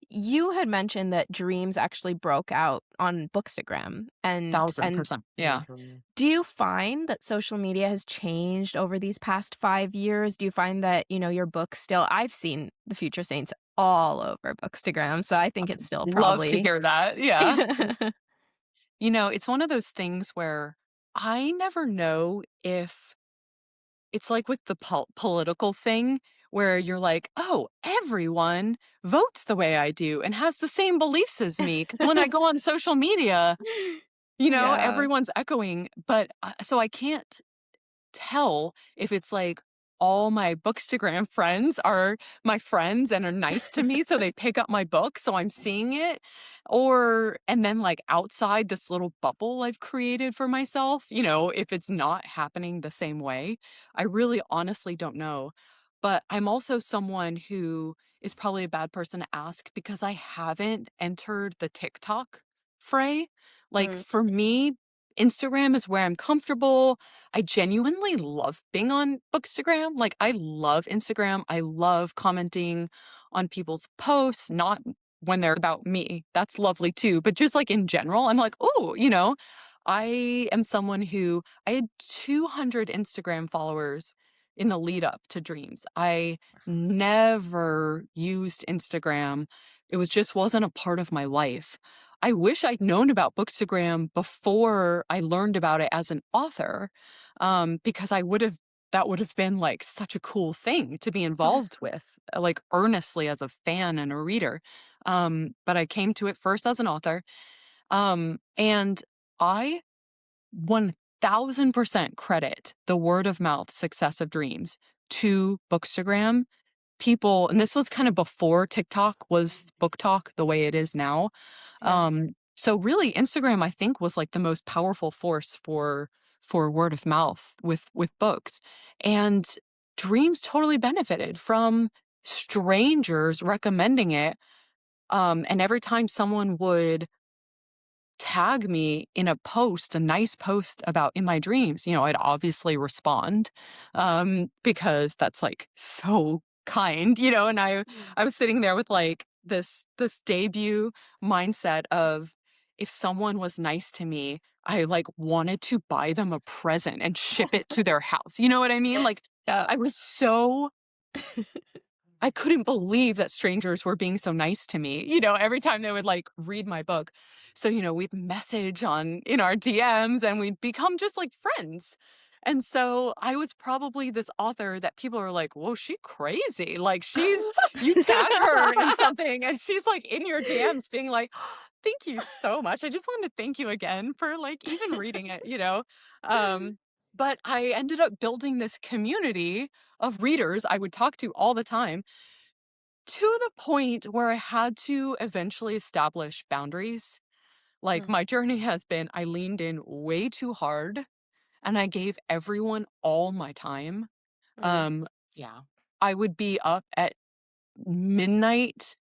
You had mentioned that dreams actually broke out on Bookstagram, and 1000%. Yeah. Mhm. do you find that social media has changed over these past 5 years? Do you find that, your book still I've seen The Future Saints all over Bookstagram, so I think it's still Love to probably hear that. Yeah. It's one of those things where I never know if it's like with the political thing where you're like, oh, everyone votes the way I do and has the same beliefs as me. Because when I go on social media, Yeah. everyone's echoing. But so I can't tell if it's like all my Bookstagram friends are my friends and are nice to me, so they pick up my book, so I'm seeing it, and then like outside this little bubble I've created for myself, if it's not happening the same way. I really honestly don't know. But I'm also someone who is probably a bad person to ask because I haven't entered the TikTok fray. Like Mm, for me, Instagram is where I'm comfortable. I genuinely love being on Bookstagram. Like, I love Instagram. I love commenting on people's posts, not when they're about me. That's lovely too. But just like in general, I'm like, oh, I am someone who I had 200 Instagram followers in the lead up to Dreams. I never used Instagram. It was just wasn't a part of my life. I wish I'd known about Bookstagram before I learned about it as an author, because that would have been like such a cool thing to be involved with, like earnestly as a fan and a reader. But I came to it first as an author, and I 1000% credit the word of mouth success of Dreams to Bookstagram. People, and this was kind of before TikTok was Book Talk the way it is now. yeah. So really Instagram, I think, was like the most powerful force for word of mouth with books. And Dreams totally benefited from strangers recommending it. And every time someone would tag me in a post, a nice post about in my dreams, I'd obviously respond, because that's like so kind, and I was sitting there with like this debut mindset of if someone was nice to me, I like wanted to buy them a present and ship it to their house. You know what I mean? Like Yeah. I was so I couldn't believe that strangers were being so nice to me, every time they would like read my book. So, we'd message on in our DMs and we'd become just like friends. And so I was probably this author that people are like, whoa, she crazy. Like you tag her in something and she's like in your DMs being like, thank you so much. I just wanted to thank you again for like even reading it. Um, but I ended up building this community of readers I would talk to all the time to the point where I had to eventually establish boundaries. Like Mm, my journey has been, I leaned in way too hard and I gave everyone all my time. mm, Um, yeah, I would be up at midnight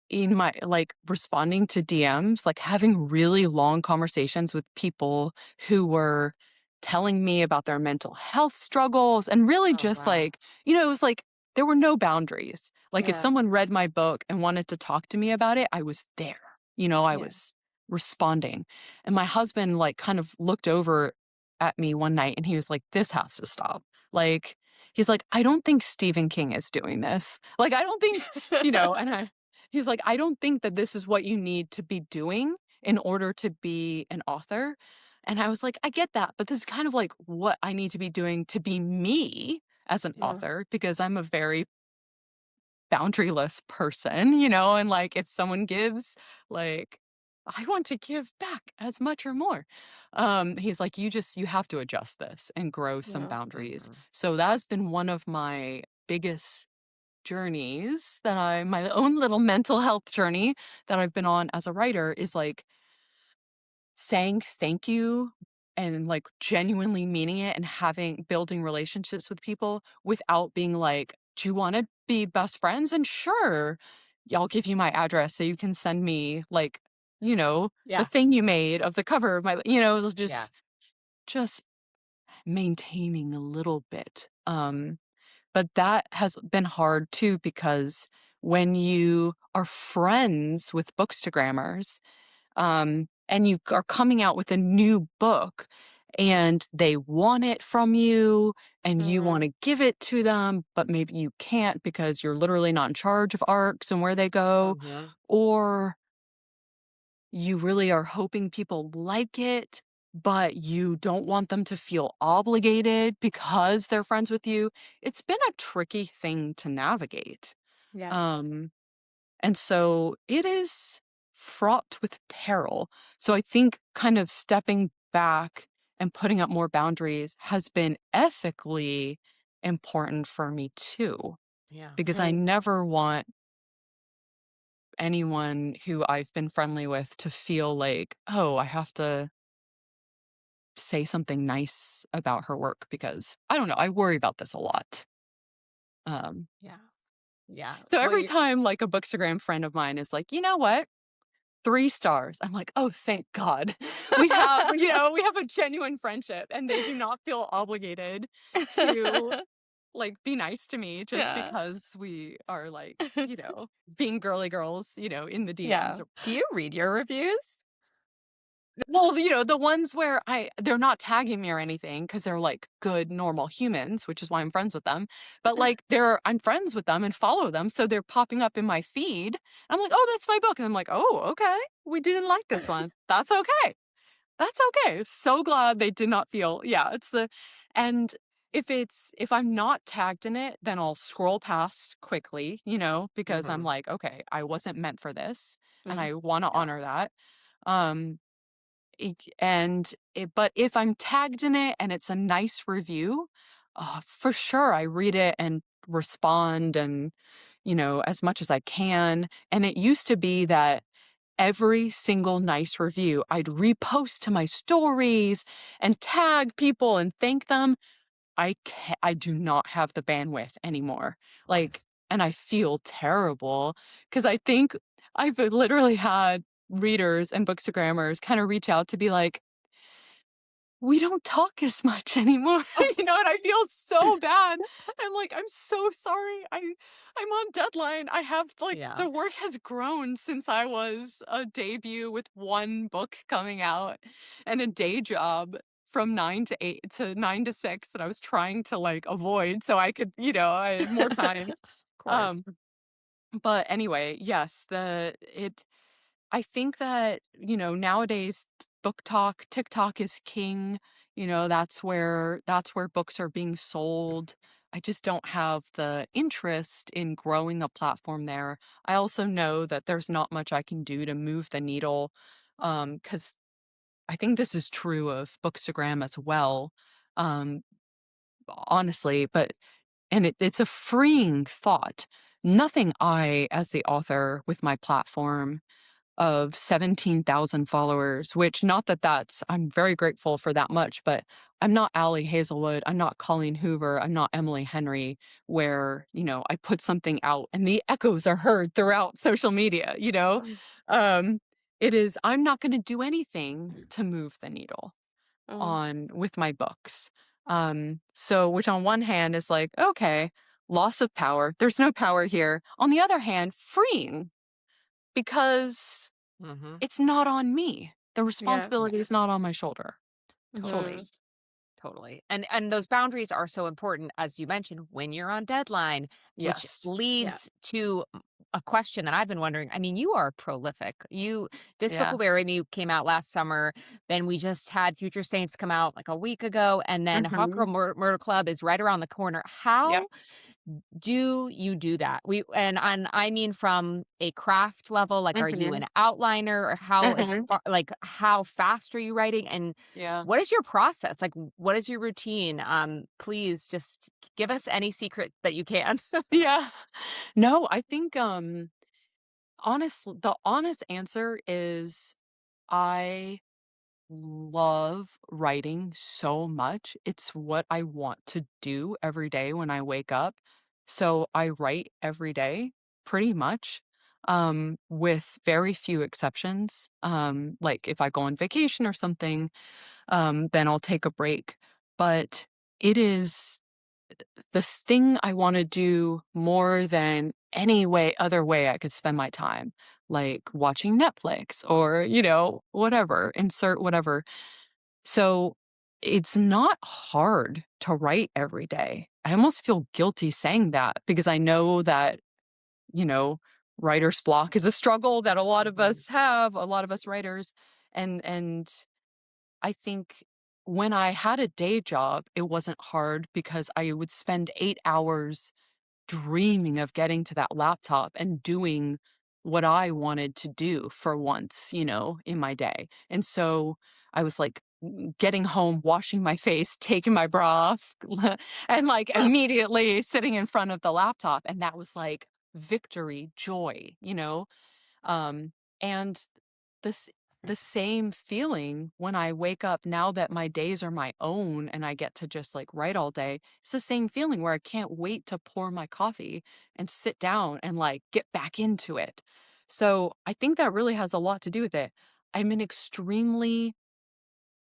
in my like responding to DMs, like having really long conversations with people who were telling me about their mental health struggles and really Oh, just wow. like, it was like there were no boundaries. Like if yeah. someone read my book and wanted to talk to me about it, I was there. I Yeah. was responding. And my husband like kind of looked over at me one night and he was like, this has to stop. Like, he's like, I don't think Stephen King is doing this. Like, I don't think, and he's like, I don't think that this is what you need to be doing in order to be an author. And I was like, I get that, but this is kind of like what I need to be doing to be me as an Yeah. author because I'm a very boundaryless person, and like if someone gives, like, I want to give back as much or more. He's like, you have to adjust this and grow some Yeah. boundaries. Mhm. So that's been one of my biggest journeys my own little mental health journey that I've been on as a writer is like saying thank you and like genuinely meaning it and building relationships with people without being like, do you want to be best friends? And sure, I'll give you my address so you can send me like, the Yeah. thing you made of the cover of my, Yeah. just maintaining a little bit. But that has been hard too because when you are friends with bookstagrammers, and you are coming out with a new book and they want it from you and you want to give it to them, but maybe you can't because you're literally not in charge of arcs and where they go, Mhm. or you really are hoping people like it, but you don't want them to feel obligated because they're friends with you. It's been a tricky thing to navigate. Yeah. Um, and so it is fraught with peril. So I think kind of stepping back and putting up more boundaries has been ethically important for me too, Yeah. because I never want anyone who I've been friendly with to feel like, oh, I have to say something nice about her work because I don't know, I worry about this a lot. Um, Yeah. Yeah. so Well, every you time like a Bookstagram friend of mine is like, you know what? 3 stars. I'm like, "Oh, thank God." We have a genuine friendship, and they do not feel obligated to, like, be nice to me just Yeah. because we are, like, being girly girls, in the DMs. Yeah. Do you read your reviews? Well, the ones where they're not tagging me or anything because 'cause they're, like, good, normal humans, which is why I'm friends with them, but, like, I'm friends with them and follow them, so they're popping up in my feed. I'm like, "Oh, that's my book," and I'm like, "Oh, okay. We didn't like this one. That's okay. That's okay." So glad they did not feel it's the and if I'm not tagged in it, then I'll scroll past quickly, because I'm Mhm. like, "Okay, I wasn't meant for this, and Mhm. I wanna Yeah. honor that." Um but if I'm tagged in it and it's a nice review, for sure I read it and respond and, as much as I can. And it used to be that every single nice review I'd repost to my stories and tag people and thank them. I do not have the bandwidth anymore. Like, and I feel terrible because I think I've literally had readers and bookstagrammers kind of reach out to be like, we don't talk as much anymore, and I feel so bad. I'm like, "I'm so sorry. I'm on deadline. I have like Yeah. the work has grown since I was a debut with one book coming out and a day job from 9 to 8 to 9 to 6 that I was trying to like avoid so I could, I had more time. Of course. Um, but anyway, yes, I think that, nowadays book talk, TikTok is king. That's where books are being sold. I just don't have the interest in growing a platform there. I also know that there's not much I can do to move the needle. Because I think this is true of Bookstagram as well. Um, honestly, it's a freeing thought. Nothing I, as the author with my platform of 17,000 followers, which not that I'm very grateful for that much, but I'm not Allie Hazelwood. I'm not Colleen Hoover. I'm not Emily Henry, where, I put something out and the echoes are heard throughout social media. Um, I'm not going to do anything to move the needle Mhm. on with my books. So, which on one hand is like, okay, loss of power. There's no power here. On the other hand, freeing because Mhm. it's not on me. The Yeah. responsibility is not on my Totally. Mhm. shoulders. Totally. And those boundaries are so important, as you mentioned, when you're on deadline, which Yes. Yeah. leads to a question that I've been wondering. I mean, you are prolific. This book Yeah. will bury me came out last summer. Then we just had Future Saints come out like a week ago, and then Hawk Mhm. Girl Murder Club is right around the corner. Yep. How do you do that? And I mean from a craft level, like, are you Mhm. an outliner or Mhm. how fast are you writing? And Yeah. what is your process? Like, what is your routine? Please just give us any secret that you can. Yeah. No, I think the honest answer is I love writing so much. It's what I want to do every day when I wake up. So I write every day pretty much, with very few exceptions. Like if I go on vacation or something, then I'll take a break. But it is the thing I want to do more than any other way I could spend my time, like watching Netflix or, whatever, insert whatever. So it's not hard to write every day. I almost feel guilty saying that because I know that, you know, writer's block is a struggle that a lot of Mhm. us have, a lot of us writers. And I think when I had a day job, it wasn't hard because I would spend 8 hours dreaming of getting to that laptop and doing what I wanted to do for once, in my day. And so I was like getting home, washing my face, taking my bra off, and like immediately sitting in front of the laptop. And that was like victory, joy. Um, and this the same feeling when I wake up now that my days are my own and I get to just like write all day. It's the same feeling where I can't wait to pour my coffee and sit down and like get back into it. So I think that really has a lot to do with it. I'm an extremely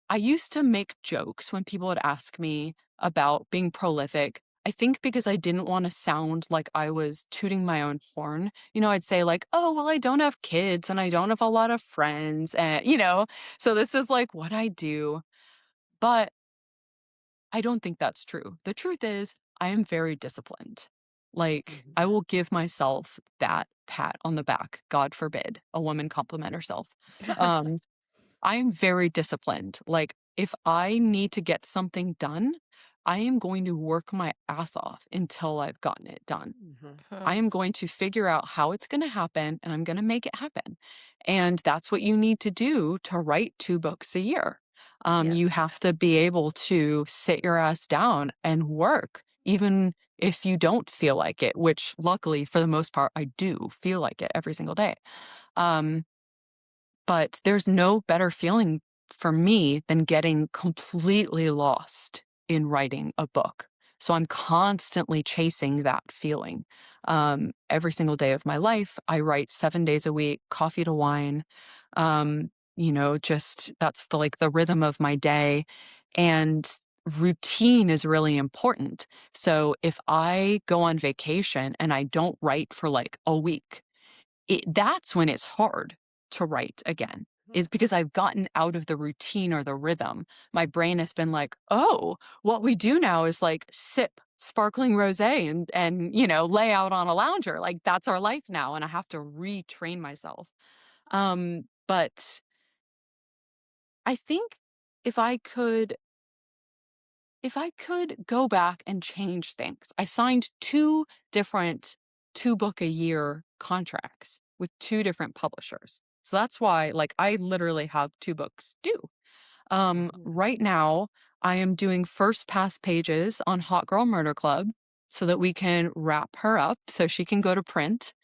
I used to make jokes when people would ask me about being prolific. I think because I didn't want to sound like I was tooting my own horn. I'd say like, "Oh, well, I don't have kids and I don't have a lot of friends and, so this is like what I do." But I don't think that's true. The truth is, I am very disciplined. Like, Mhm. I will give myself that pat on the back. God forbid a woman compliment herself. Um, I am very disciplined. Like, if I need to get something done, I am going to work my ass off until I've gotten it done. Mhm. I am going to figure out how it's going to happen and I'm going to make it happen. And that's what you need to do to write 2 books a year. Yes. You have to be able to sit your ass down and work, even if you don't feel like it, which luckily for the most part, I do feel like it every single day. Um, but there's no better feeling for me than getting completely lost in writing a book. So I'm constantly chasing that feeling. Every single day of my life, I write 7 days a week, coffee to wine. Just that's the rhythm of my day. And routine is really important. So if I go on vacation and I don't write for like a week, that's when it's hard to write again, is because I've gotten out of the routine or the rhythm. My brain has been like, oh, what we do now is like sip sparkling rosé and lay out on a lounger. Like that's our life now. And I have to retrain myself. But I think if I could if I could go back and change things, I signed 2 different 2 book a year contracts with 2 different publishers. So that's why, like, I literally have 2 books due. Mhm. Right now, I am doing first pass pages on Hot Girl Murder Club so that we can wrap her up so she can go to print.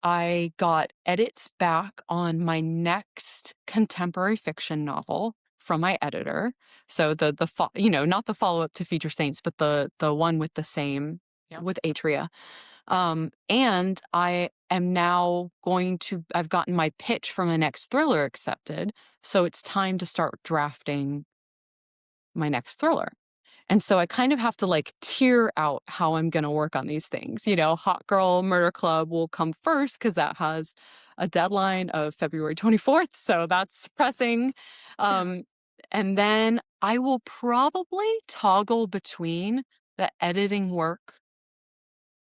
I got edits back on my next contemporary fiction novel from my editor. So not the follow up to Future Saints, but the one with the same Yep. with Atria. And I am now I've gotten my pitch for my next thriller accepted. So it's time to start drafting my next thriller. And so I kind of have to like tier out how I'm going to work on these things. Hot Girl Murder Club will come first because that has a deadline of February 24th. So that's pressing. Um, and then I will probably toggle between the editing work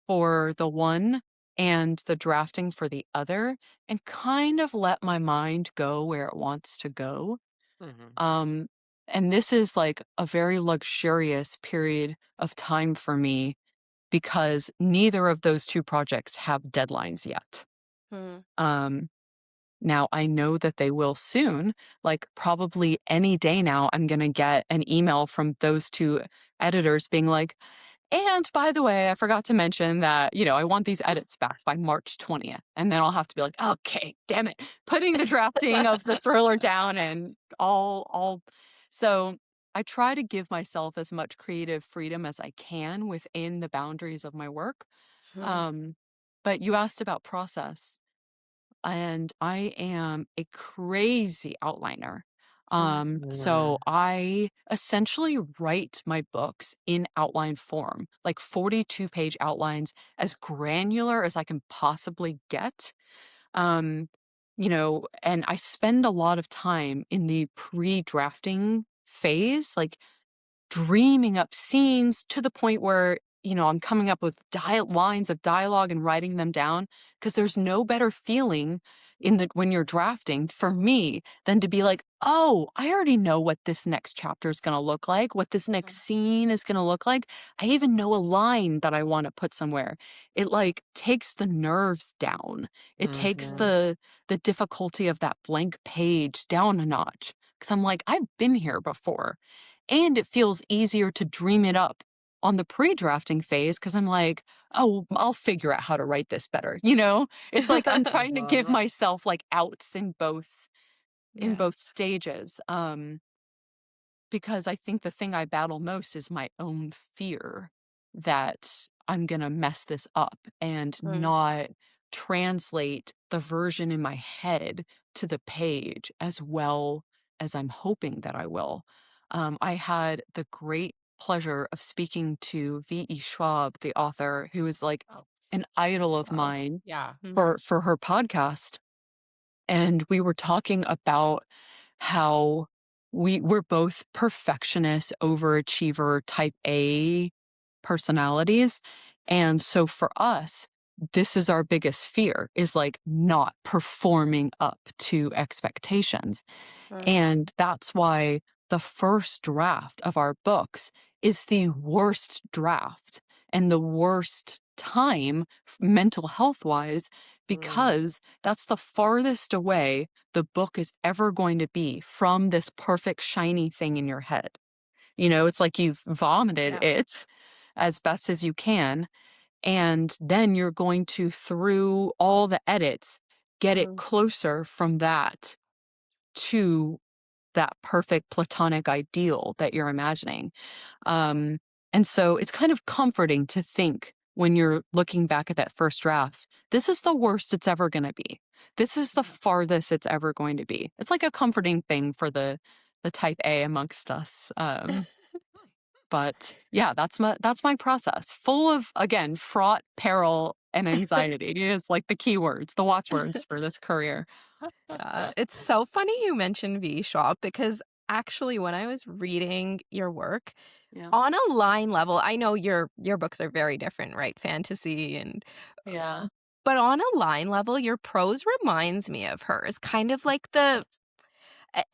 for the one and the drafting for the other and kind of let my mind go where it wants to go. Mhm. Um, and this is like a very luxurious period of time for me because neither of those 2 projects have deadlines yet. Hmm. Um, Now I know that they will soon, like probably any day now, I'm going to get an email from those 2 editors being like, and by the way, I forgot to mention that, I want these edits back by March 20th. And then I'll have to be like, okay, damn it, putting the drafting of the thriller down and all. So I try to give myself as much creative freedom as I can within the boundaries of my work. Hmm. Um, but you asked about process, and I am a crazy outliner. So Mm. I essentially write my books in outline form, like 42-page outlines, as granular as I can possibly get. Um, and I spend a lot of time in the pre-drafting phase, like dreaming up scenes to the point where, I'm coming up with lines of dialogue and writing them down, because there's no better feeling when you're drafting for me than to be like, oh, I already know what this next chapter is going to look like, what this next scene is going to look like. I even know a line that I want to put somewhere. It like takes the nerves down. It takes Mhm. the difficulty of that blank page down a notch, because I'm like, I've been here before. And it feels easier to dream it up on the pre-drafting phase, because I'm like, oh, I'll figure out how to write this better. It's like I'm trying to give Mhm. myself like outs in Yeah. both stages. Because I think the thing I battle most is my own fear that I'm going to mess this up and Mm. not translate the version in my head to the page as well as I'm hoping that I will. I had the great pleasure of speaking to V.E. Schwab, the author, who is like Oh, an idol of Wow. mine Yeah. Mm. for her podcast. And we were talking about how we're both perfectionist, overachiever, type A personalities. And so for us, this is our biggest fear, is like not performing up to expectations. Mm. And that's why the first draft of our books is the worst draft and the worst time, mental health wise, mm, because that's the farthest away the book is ever going to be from this perfect, shiny thing in your head. It's like you've vomited Yeah. it as best as you can. And then you're going to, through all the edits, get it Mm. closer from that to that perfect platonic ideal that you're imagining. Um, and so it's kind of comforting to think, when you're looking back at that first draft, this is the worst it's ever going to be. This is the farthest it's ever going to be. It's like a comforting thing for the type A amongst us. But yeah, that's my process. Full of, again, fraught peril and anxiety. It's like the keywords, the watchwords for this career. Yeah. It's so funny you mentioned V. Schwab because actually, when I was reading your work, Yeah. on a line level, I know your books are very different, right? Fantasy and Yeah. but on a line level, your prose reminds me of hers. Kind of like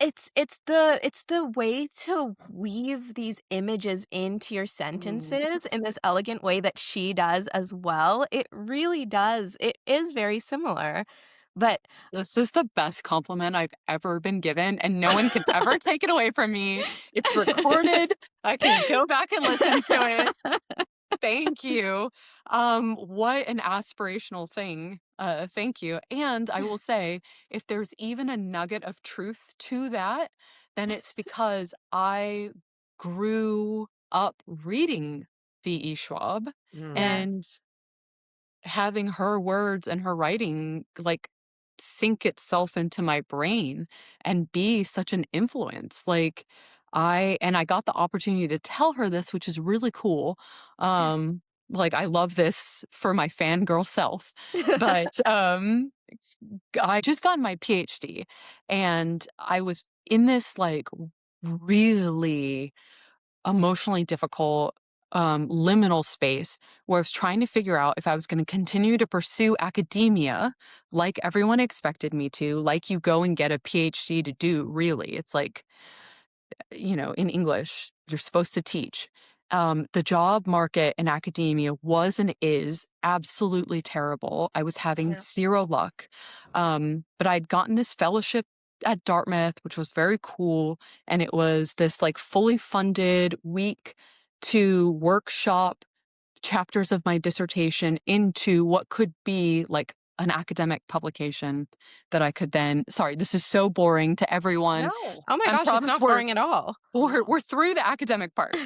it's the way to weave these images into your Mm. sentences in this elegant way that she does as well. It really does. It is very similar. But This is the best compliment I've ever been given, and no one can ever take it away from me. It's recorded. I can go back and listen to it. Thank you. What an aspirational thing. Thank you. And I will say, if there's even a nugget of truth to that, then it's because I grew up reading V.E. Schwab, mm, Yeah. and having her words and her writing like sink itself into my brain and be such an influence. Like I got the opportunity to tell her this, which is really cool. Like I love this for my fangirl self. But I just got my PhD, and I was in this like really emotionally difficult, liminal space where I was trying to figure out if I was going to continue to pursue academia like everyone expected me to, like you go and get a PhD to do, really. It's like, in English, you're supposed to teach. The job market in academia was and is absolutely terrible. I was having Yeah. zero luck. But I'd gotten this fellowship at Dartmouth, which was very cool. And it was this like fully funded week to workshop chapters of my dissertation into what could be like an academic publication that I could then, sorry, this is so boring to everyone. No, Oh my I gosh, it's promise not boring at all. we're no. through the academic part.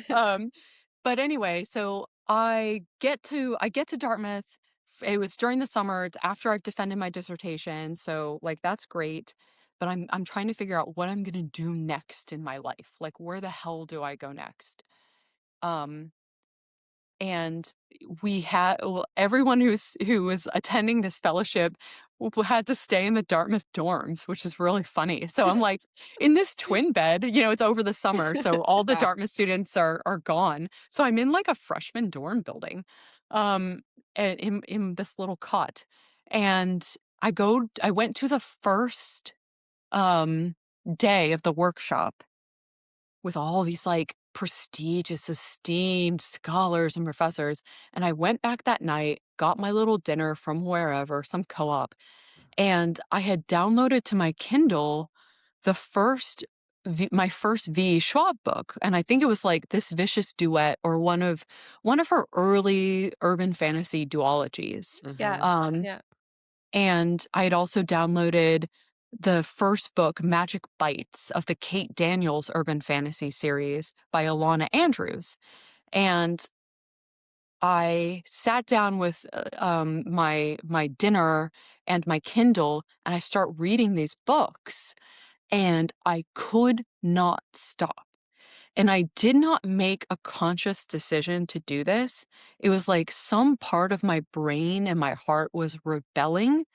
But anyway, so I get to Dartmouth. It was during the summer. It's after I've defended my dissertation, so like that's great. but I'm trying to figure out what I'm gonna do next in my life. Like, where the hell do I go next? Um, and we had well, everyone who was attending this fellowship had to stay in the Dartmouth dorms, which is really funny. So I'm like in this twin bed, it's over the summer, so all the Yeah. Dartmouth students are gone. So I'm in like a freshman dorm building, um, and in this little cot, and I went to the first um day of the workshop with all these like prestigious, esteemed scholars and professors. And I went back that night, got my little dinner from wherever, some co op, and I had downloaded to my Kindle the my first V. Schwab book. And I think it was like This Vicious Duet or one of her early urban fantasy duologies. Yeah. Um, Yeah. and I had also downloaded the first book, Magic Bites, of the Kate Daniels urban fantasy series by Alana Andrews. And I sat down with my dinner and my Kindle, and I start reading these books, and I could not stop. And I did not make a conscious decision to do this. It was like some part of my brain and my heart was rebelling.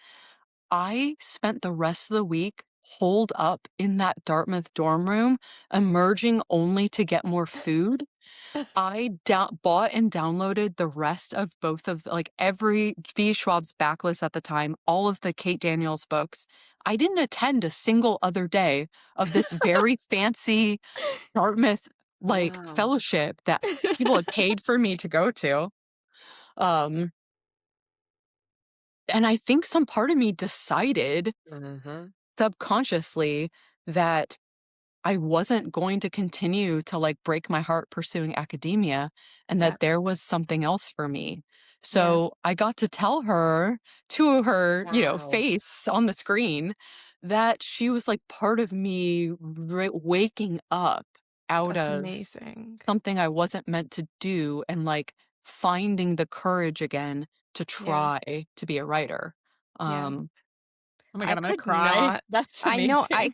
I spent the rest of the week holed up in that Dartmouth dorm room, emerging only to get more food. I bought and downloaded the rest of both of like every V. Schwab's backlist at the time, all of the Kate Daniels books. I didn't attend a single other day of this very fancy Dartmouth like Wow. fellowship that people had paid for me to go to. Um, and I think some part of me decided Mhm. subconsciously that I wasn't going to continue to like break my heart pursuing academia and Yeah. that there was something else for me. Yeah. So I got to tell her to her, Wow. face on the screen that she was like part of me waking up out That's of amazing. something I wasn't meant to do and like finding the courage again to Yeah. try to be a writer. Yeah. Um, Oh my I God, I'm gonna could cry. not. That's I know. amazing.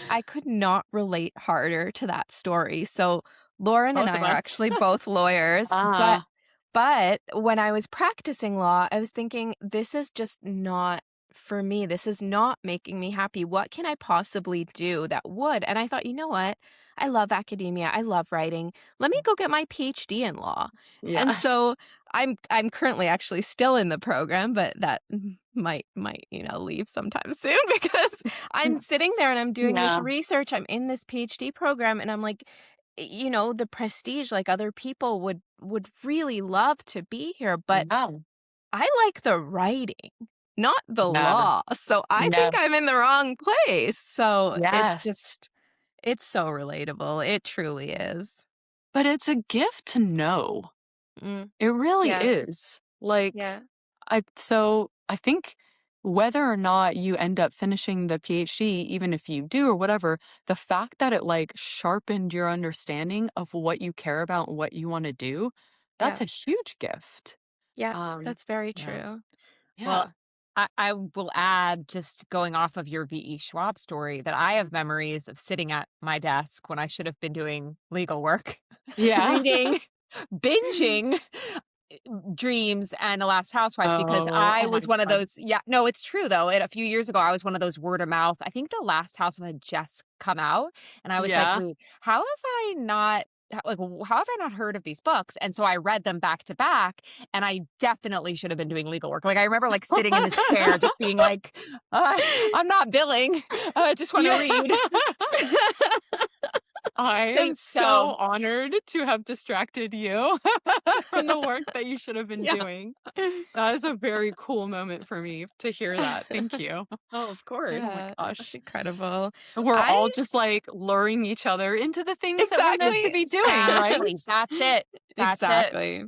I could not relate harder to that story. So Lauren and Both I of are us. actually both lawyers, but ah, when I was practicing law, I was thinking this is just not for me. This is not making me happy. What can I possibly do that would? And I thought, you know what? I love academia. I love writing. Let me go get my PhD in law. And yes. so I'm currently actually still in the program, but that might leave sometime soon because I'm sitting there and I'm doing this Yeah. research. I'm in this PhD program and I'm like, the prestige, like other people would really love to be here, but Yeah. I like the writing, not the Yeah. law. So I think I'm in the Yes. wrong place. So Yes. it's so relatable. It truly is. But it's a gift to know. Mm, It really yeah. is. Like, Yeah. I think whether or not you end up finishing the PhD, even if you do or whatever, the fact that it like sharpened your understanding of what you care about and what you want to do, Yeah. that's a huge gift. Yeah. Um, That's very Yeah. true. Well, yeah. I will add, just going off of your V.E. Schwab story, that I have memories of sitting at my desk when I should have been doing legal work, Yeah. reading, binging Dreams and The Last Housewife, because Oh, I oh my was one of God. those. Yeah, no, it's true though. A few years ago, I was one of those word of mouth. I think The Last Housewife had just come out, and I was like, Yeah. "Wait, how have I not?" How have I not heard of these books? And so I read them back to back, and I definitely should have been doing legal work. Like I remember, like sitting in this chair, just being like, "I'm not billing. I just want to Yeah. read." I So, am so so honored to have distracted you from the work that you should have been yeah. doing. That is a very cool moment for me to hear that. Thank you. Oh, of Oh course. my Yeah. That's gosh. incredible. We're I all just like luring each other into the things that we're meant to exactly. be doing, right? Exactly. That's it. That's it. Exactly.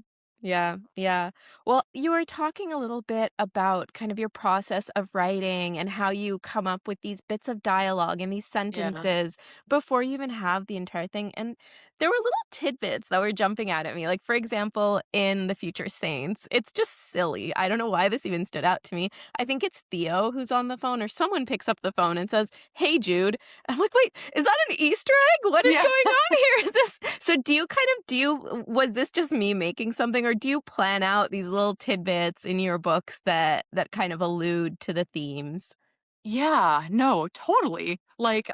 Yeah, yeah. Well, you were talking a little bit about kind of your process of writing and how you come up with these bits of dialogue and these Yeah. sentences before you even have the entire thing. And there were little tidbits that were jumping out at me. Like, for example, in The Future Saints, it's just silly. I don't know why this even stood out to me. I think it's Theo who's on the phone, or someone picks up the phone and says, "Hey, Jude." I'm like, wait, is that an Easter egg? What is Yeah. going on here? Is this so was this just me making something, or do you plan out these little tidbits in your books that kind of allude to the themes? Yeah, no, totally. Like,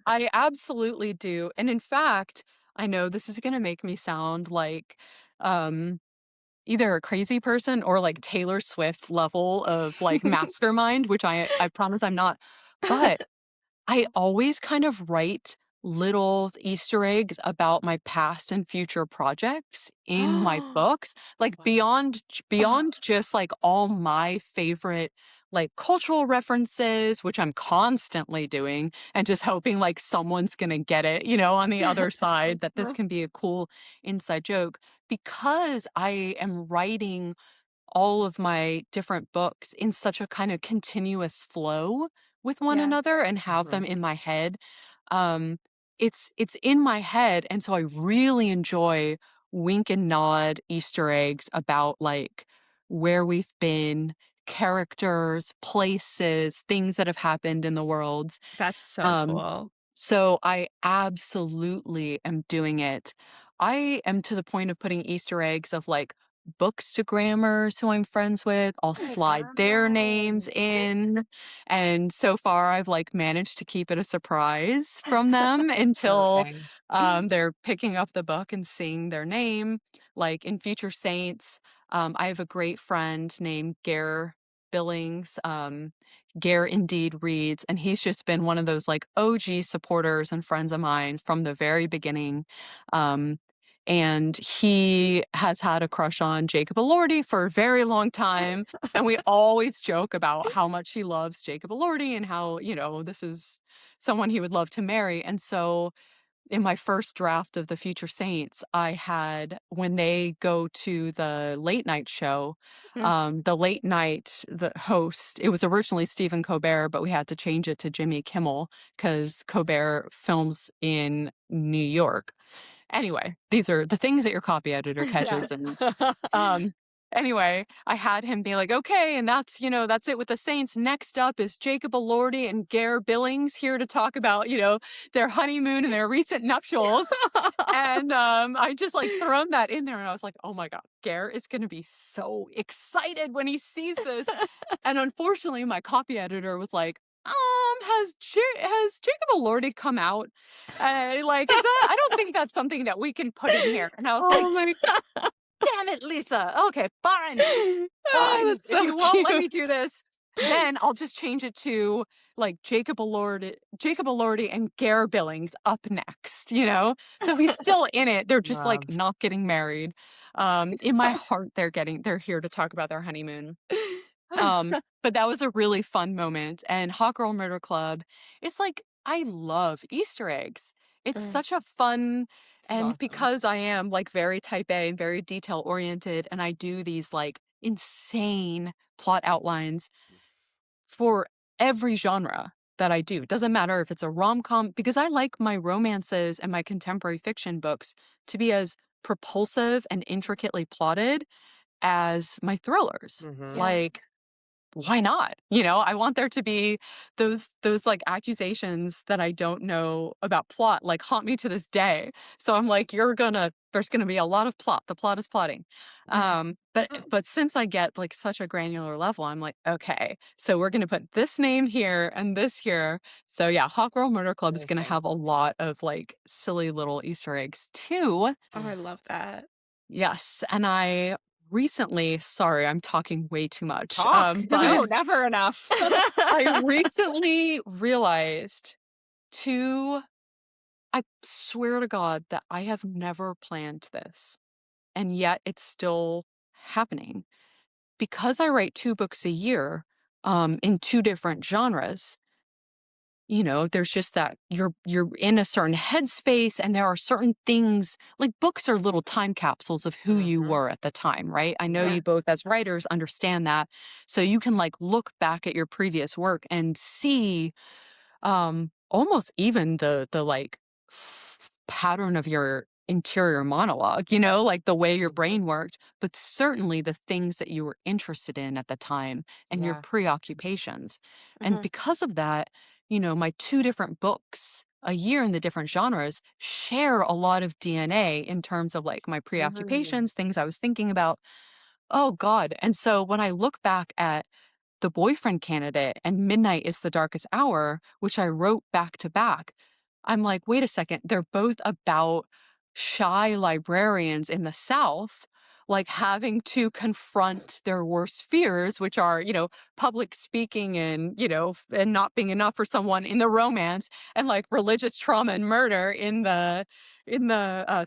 I absolutely do. And in fact, I know this is gonna make me sound like um either a crazy person or like Taylor Swift level of like mastermind, which I promise I'm not. But I always kind of write little Easter eggs about my past and future projects in my books, like Wow. beyond just like all my favorite like cultural references, which I'm constantly doing and just hoping like someone's going to get it, on the other side that this can be a cool inside joke because I am writing all of my different books in such a kind of continuous flow with one Yeah. another and have them Mhm. in my head. Um, it's in my head, and so I really enjoy wink and nod Easter eggs about like where we've been, characters, places, things that have happened in the world. That's so Um, cool. so I absolutely am doing it. I am to the point of putting Easter eggs of like bookstagrammers who I'm friends with. I'll slide their names Wow. in. And so far I've like managed to keep it a surprise from them until Amazing. they're picking up the book and seeing their name. Like in Future Saints, I have a great friend named Gare Billings. Gare indeed reads, and he's just been one of those like OG supporters and friends of mine from the very beginning. Um, and he has had a crush on Jacob Elordi for a very long time. And we always joke about how much he loves Jacob Elordi and how, this is someone he would love to marry. And so in my first draft of the Future Saints, I had when they go to the late night show, Mm. the host, it was originally Stephen Colbert, but we had to change it to Jimmy Kimmel because Colbert films in New York. Anyway, these are the things that your copy editor Yeah. catches. And um, anyway, I had him be like, okay, and that's it with the Saints. Next up is Jacob Elordi and Gare Billings here to talk about, their honeymoon and their recent nuptials. And I just like thrown that in there and I was like, oh my God, Gare is going to be so excited when he sees this. And unfortunately, my copy editor was like, has Jacob Elordi come out? Like, is that? I don't think that's something that we can put in here. And I was like, Oh my god. damn it, Lisa. Okay, fine, Oh, fine. that's If so you won't let me cute. do this, then I'll just change it to like Jacob Elordi and Gare Billings up next, So he's still in it. They're just like Love. not getting married. In my heart, they're here to talk about their honeymoon. But that was a really fun moment. And Hot Girl Murder Club, it's like I love Easter eggs. It's Mm. such a fun This is and awesome. because I am like very type A and very detail oriented and I do these like insane plot outlines for every genre that I do. It doesn't matter if it's a rom-com because I like my romances and my contemporary fiction books to be as propulsive and intricately plotted as my thrillers. Mhm. Yeah. Like why not? I want there to be those like accusations that I don't know about plot, like haunt me to this day. So I'm like, there's gonna be a lot of plot. The plot is plotting. But since I get like such a granular level, I'm like, okay, so we're gonna put this name here and this here. So yeah, Hawk Girl Murder Club is gonna Amazing. have a lot of like silly little Easter eggs too. Oh, I love that. Yes, and I recently, sorry, I'm talking way too much. Talk. But No, never enough. I recently realized two I swear to God that I have never planned this, and yet it's still happening. Because I write 2 books a year, in 2 different genres, there's just that you're in a certain headspace, and there are certain things, like books are little time capsules of who you were at the time, right? I know Yeah. you both as writers understand that. So you can like look back at your previous work and see almost even the like pattern of your interior monologue, like the way your brain worked, but certainly the things that you were interested in at the time and your Yeah. preoccupations. And Mhm. because of that, my two different books a year in the different genres share a lot of DNA in terms of like my preoccupations, things I was thinking about. Oh God. And so when I look back at The Boyfriend Candidate and Midnight is the Darkest Hour, which I wrote back to back, I'm like, wait a second, they're both about shy librarians in the South, like having to confront their worst fears, which are, public speaking and, and not being enough for someone in the romance, and like religious trauma and murder in the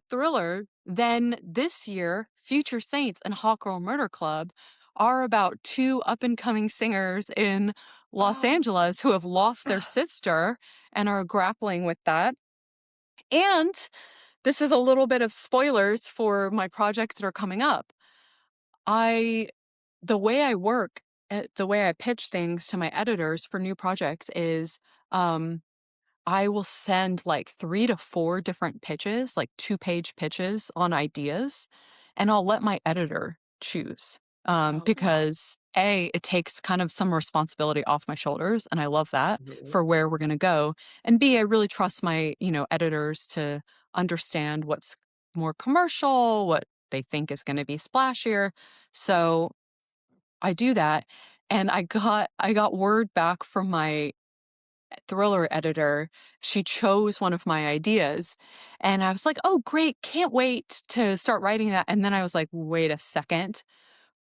thriller. Then this year, Future Saints and Hawk Girl Murder Club are about two up and coming singers in Los Angeles who have lost their sister and are grappling with that. And this is a little bit of spoilers for my projects that are coming up. The way I work, the way I pitch things to my editors for new projects is, I will send like 3 to 4 different pitches, like 2-page pitches on ideas, and I'll let my editor choose. Because A, it takes kind of some responsibility off my shoulders, and I love that for where we're gonna go. And B, I really trust my, editors to understand what's more commercial, what they think is gonna be splashier. So I do that. And I got word back from my thriller editor. She chose one of my ideas, and I was like, oh great, can't wait to start writing that. And then I was like, wait a second,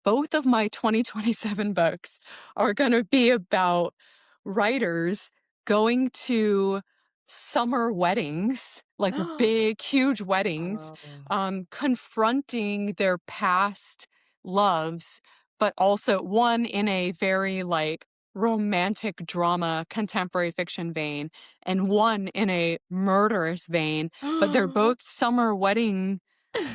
both of my 2027 books are going to be about writers going to summer weddings, like big huge weddings, Oh. confronting their past loves, but also one in a very like romantic drama contemporary fiction vein, and one in a murderous vein, but they're both summer wedding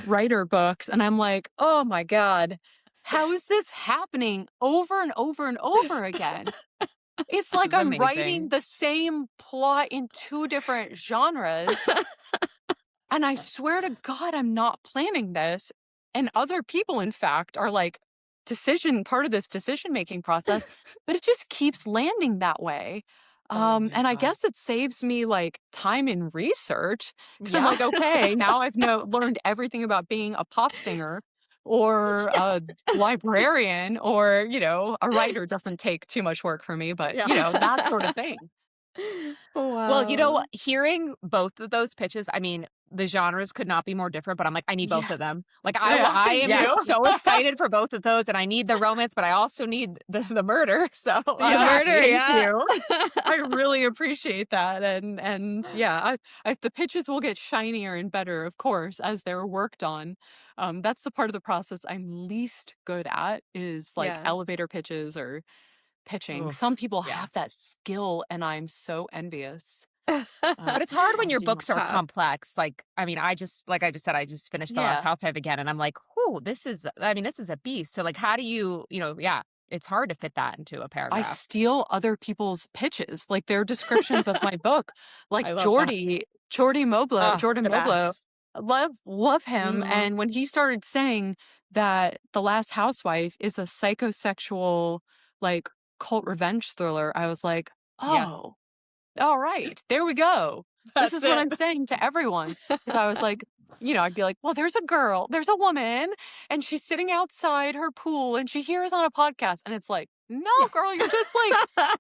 writer books. And I'm like, oh my God, how is this happening over and over and over again? It's This like is I'm writing amazing. the same plot in two different genres. And I swear to God, I'm not planning this. And other people, in fact, are like part of this decision making process, but it just keeps landing that way. Oh my And I God. guess it saves me like time in research, because I'm Yeah. like, okay, now I've learned everything about being a pop singer or Yeah. a librarian, or, a writer doesn't take too much work for me, but, Yeah. that sort of thing. Well, Wow. hearing both of those pitches, I mean, the genres could not be more different, but I'm like, I need both Yeah. of them. Like, Yeah. I Thank am you. so excited for both of those, and I need the romance, but I also need the murder. So I'm The Yeah, murder, happy. thank yeah. you. I really appreciate that. And yeah, the pitches will get shinier and better, of course, as they're worked on. That's the part of the process I'm least good at, is like Yeah. elevator pitches or pitching. Some Oof. people Yeah. have that skill, and I'm so envious. But it's hard when I your do books not. are Tough. complex. Like, I mean, like I just said, I just finished The Last Yeah. Housewife again, and I'm like, whoo, this is a beast. So, like, how do yeah, it's hard to fit that into a I paragraph. steal other people's pitches, like their descriptions of my book. Like I love that. Oh, Jordan the Moblo, best. love him. Mhm. And when he started saying that The Last Housewife is a psychosexual, like cult revenge thriller, I was like, Yes, oh, all right, there we go. This that's is what it. I'm saying to everyone. Because I was like, I'd be like, well, there's a woman, and she's sitting outside her pool, and she hears on a podcast. And it's like, no, Yeah. girl, you're just like,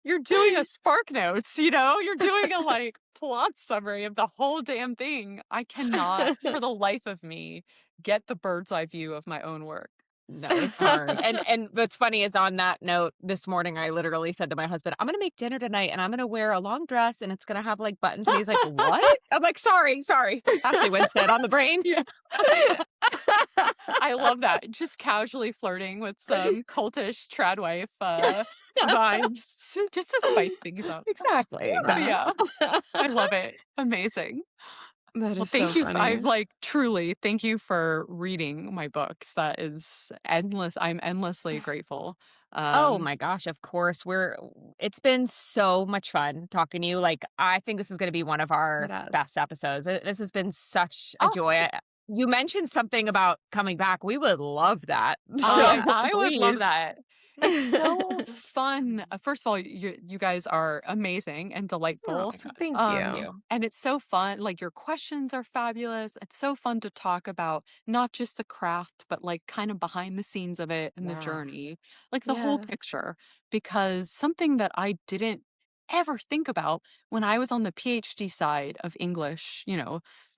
you're doing a Spark Notes, you're doing a like plot summary of the whole damn thing. I cannot, for the life of me, get the bird's eye view of my own work. No, it's hard. And what's funny is on that note, this morning I literally said to my husband, "I'm gonna make dinner tonight and I'm gonna wear a long dress and it's gonna have like buttons." And he's like, "What?" I'm like, sorry. Ashley Winstead on the brain. Yeah. I love that. Just casually flirting with some cultish tradwife vibes, just to spice things up. Exactly. Yeah, I love it. Amazing. That Well, is so thank you. funny. Truly, thank you for reading my books. That is endless. I'm endlessly grateful. Oh my gosh, of course. It's been so much fun talking to you. Like, I think this is going to be one of our It has. best episodes. This has been such a Oh, joy. You mentioned something about coming back. We would love that. I would love Please. that. It's so fun. First of all, you guys are amazing and Oh delightful. my God. Thank Thank you. you. And it's so fun. Like your questions are fabulous. It's so fun to talk about not just the craft, but like kind of behind the scenes of it and the Yeah. journey, like the whole Yeah. picture. Because something that I didn't ever think about when I was on the PhD side of English,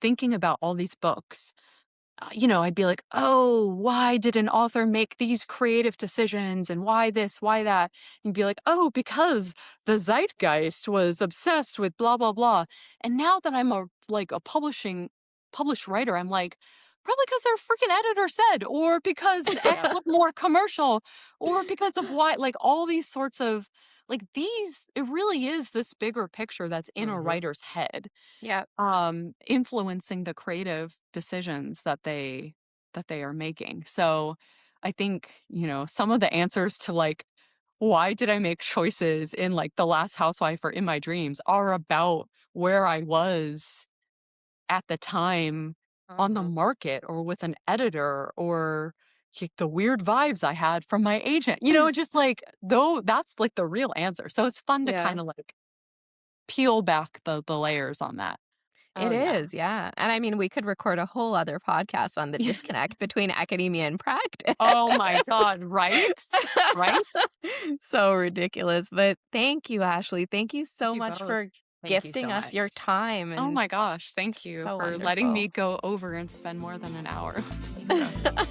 thinking about all these books, I'd be like, oh, why did an author make these creative decisions and why this, why that? And be like, oh, because the zeitgeist was obsessed with blah, blah, blah. And now that I'm a published writer, I'm like, probably because their freaking editor said, or because X looked more commercial, or because of why, like all these sorts of it really is this bigger picture that's in a writer's head, Yeah. influencing the creative decisions that they are making. So I think, some of the answers to like, why did I make choices in like The Last Housewife or In My Dreams are about where I was at the time on the market or with an editor or like, the weird vibes I had from my agent, just like though that's like the real answer. So it's fun to Yeah. kind of like peel back the layers on that. It Oh, yeah. is, yeah. And I mean, we could record a whole other podcast on the disconnect between academia and practice. Oh my God, right? Right? So ridiculous. But thank you, Ashley. Thank you so You much both. for Thank you gifting so us your much. time Oh and my gosh, thank you so for letting me wonderful. go over and spend more than an hour.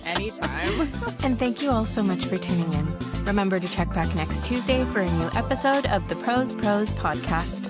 Anytime. And thank you all so much for tuning in. Remember to check back next Tuesday for a new episode of the Pros podcast.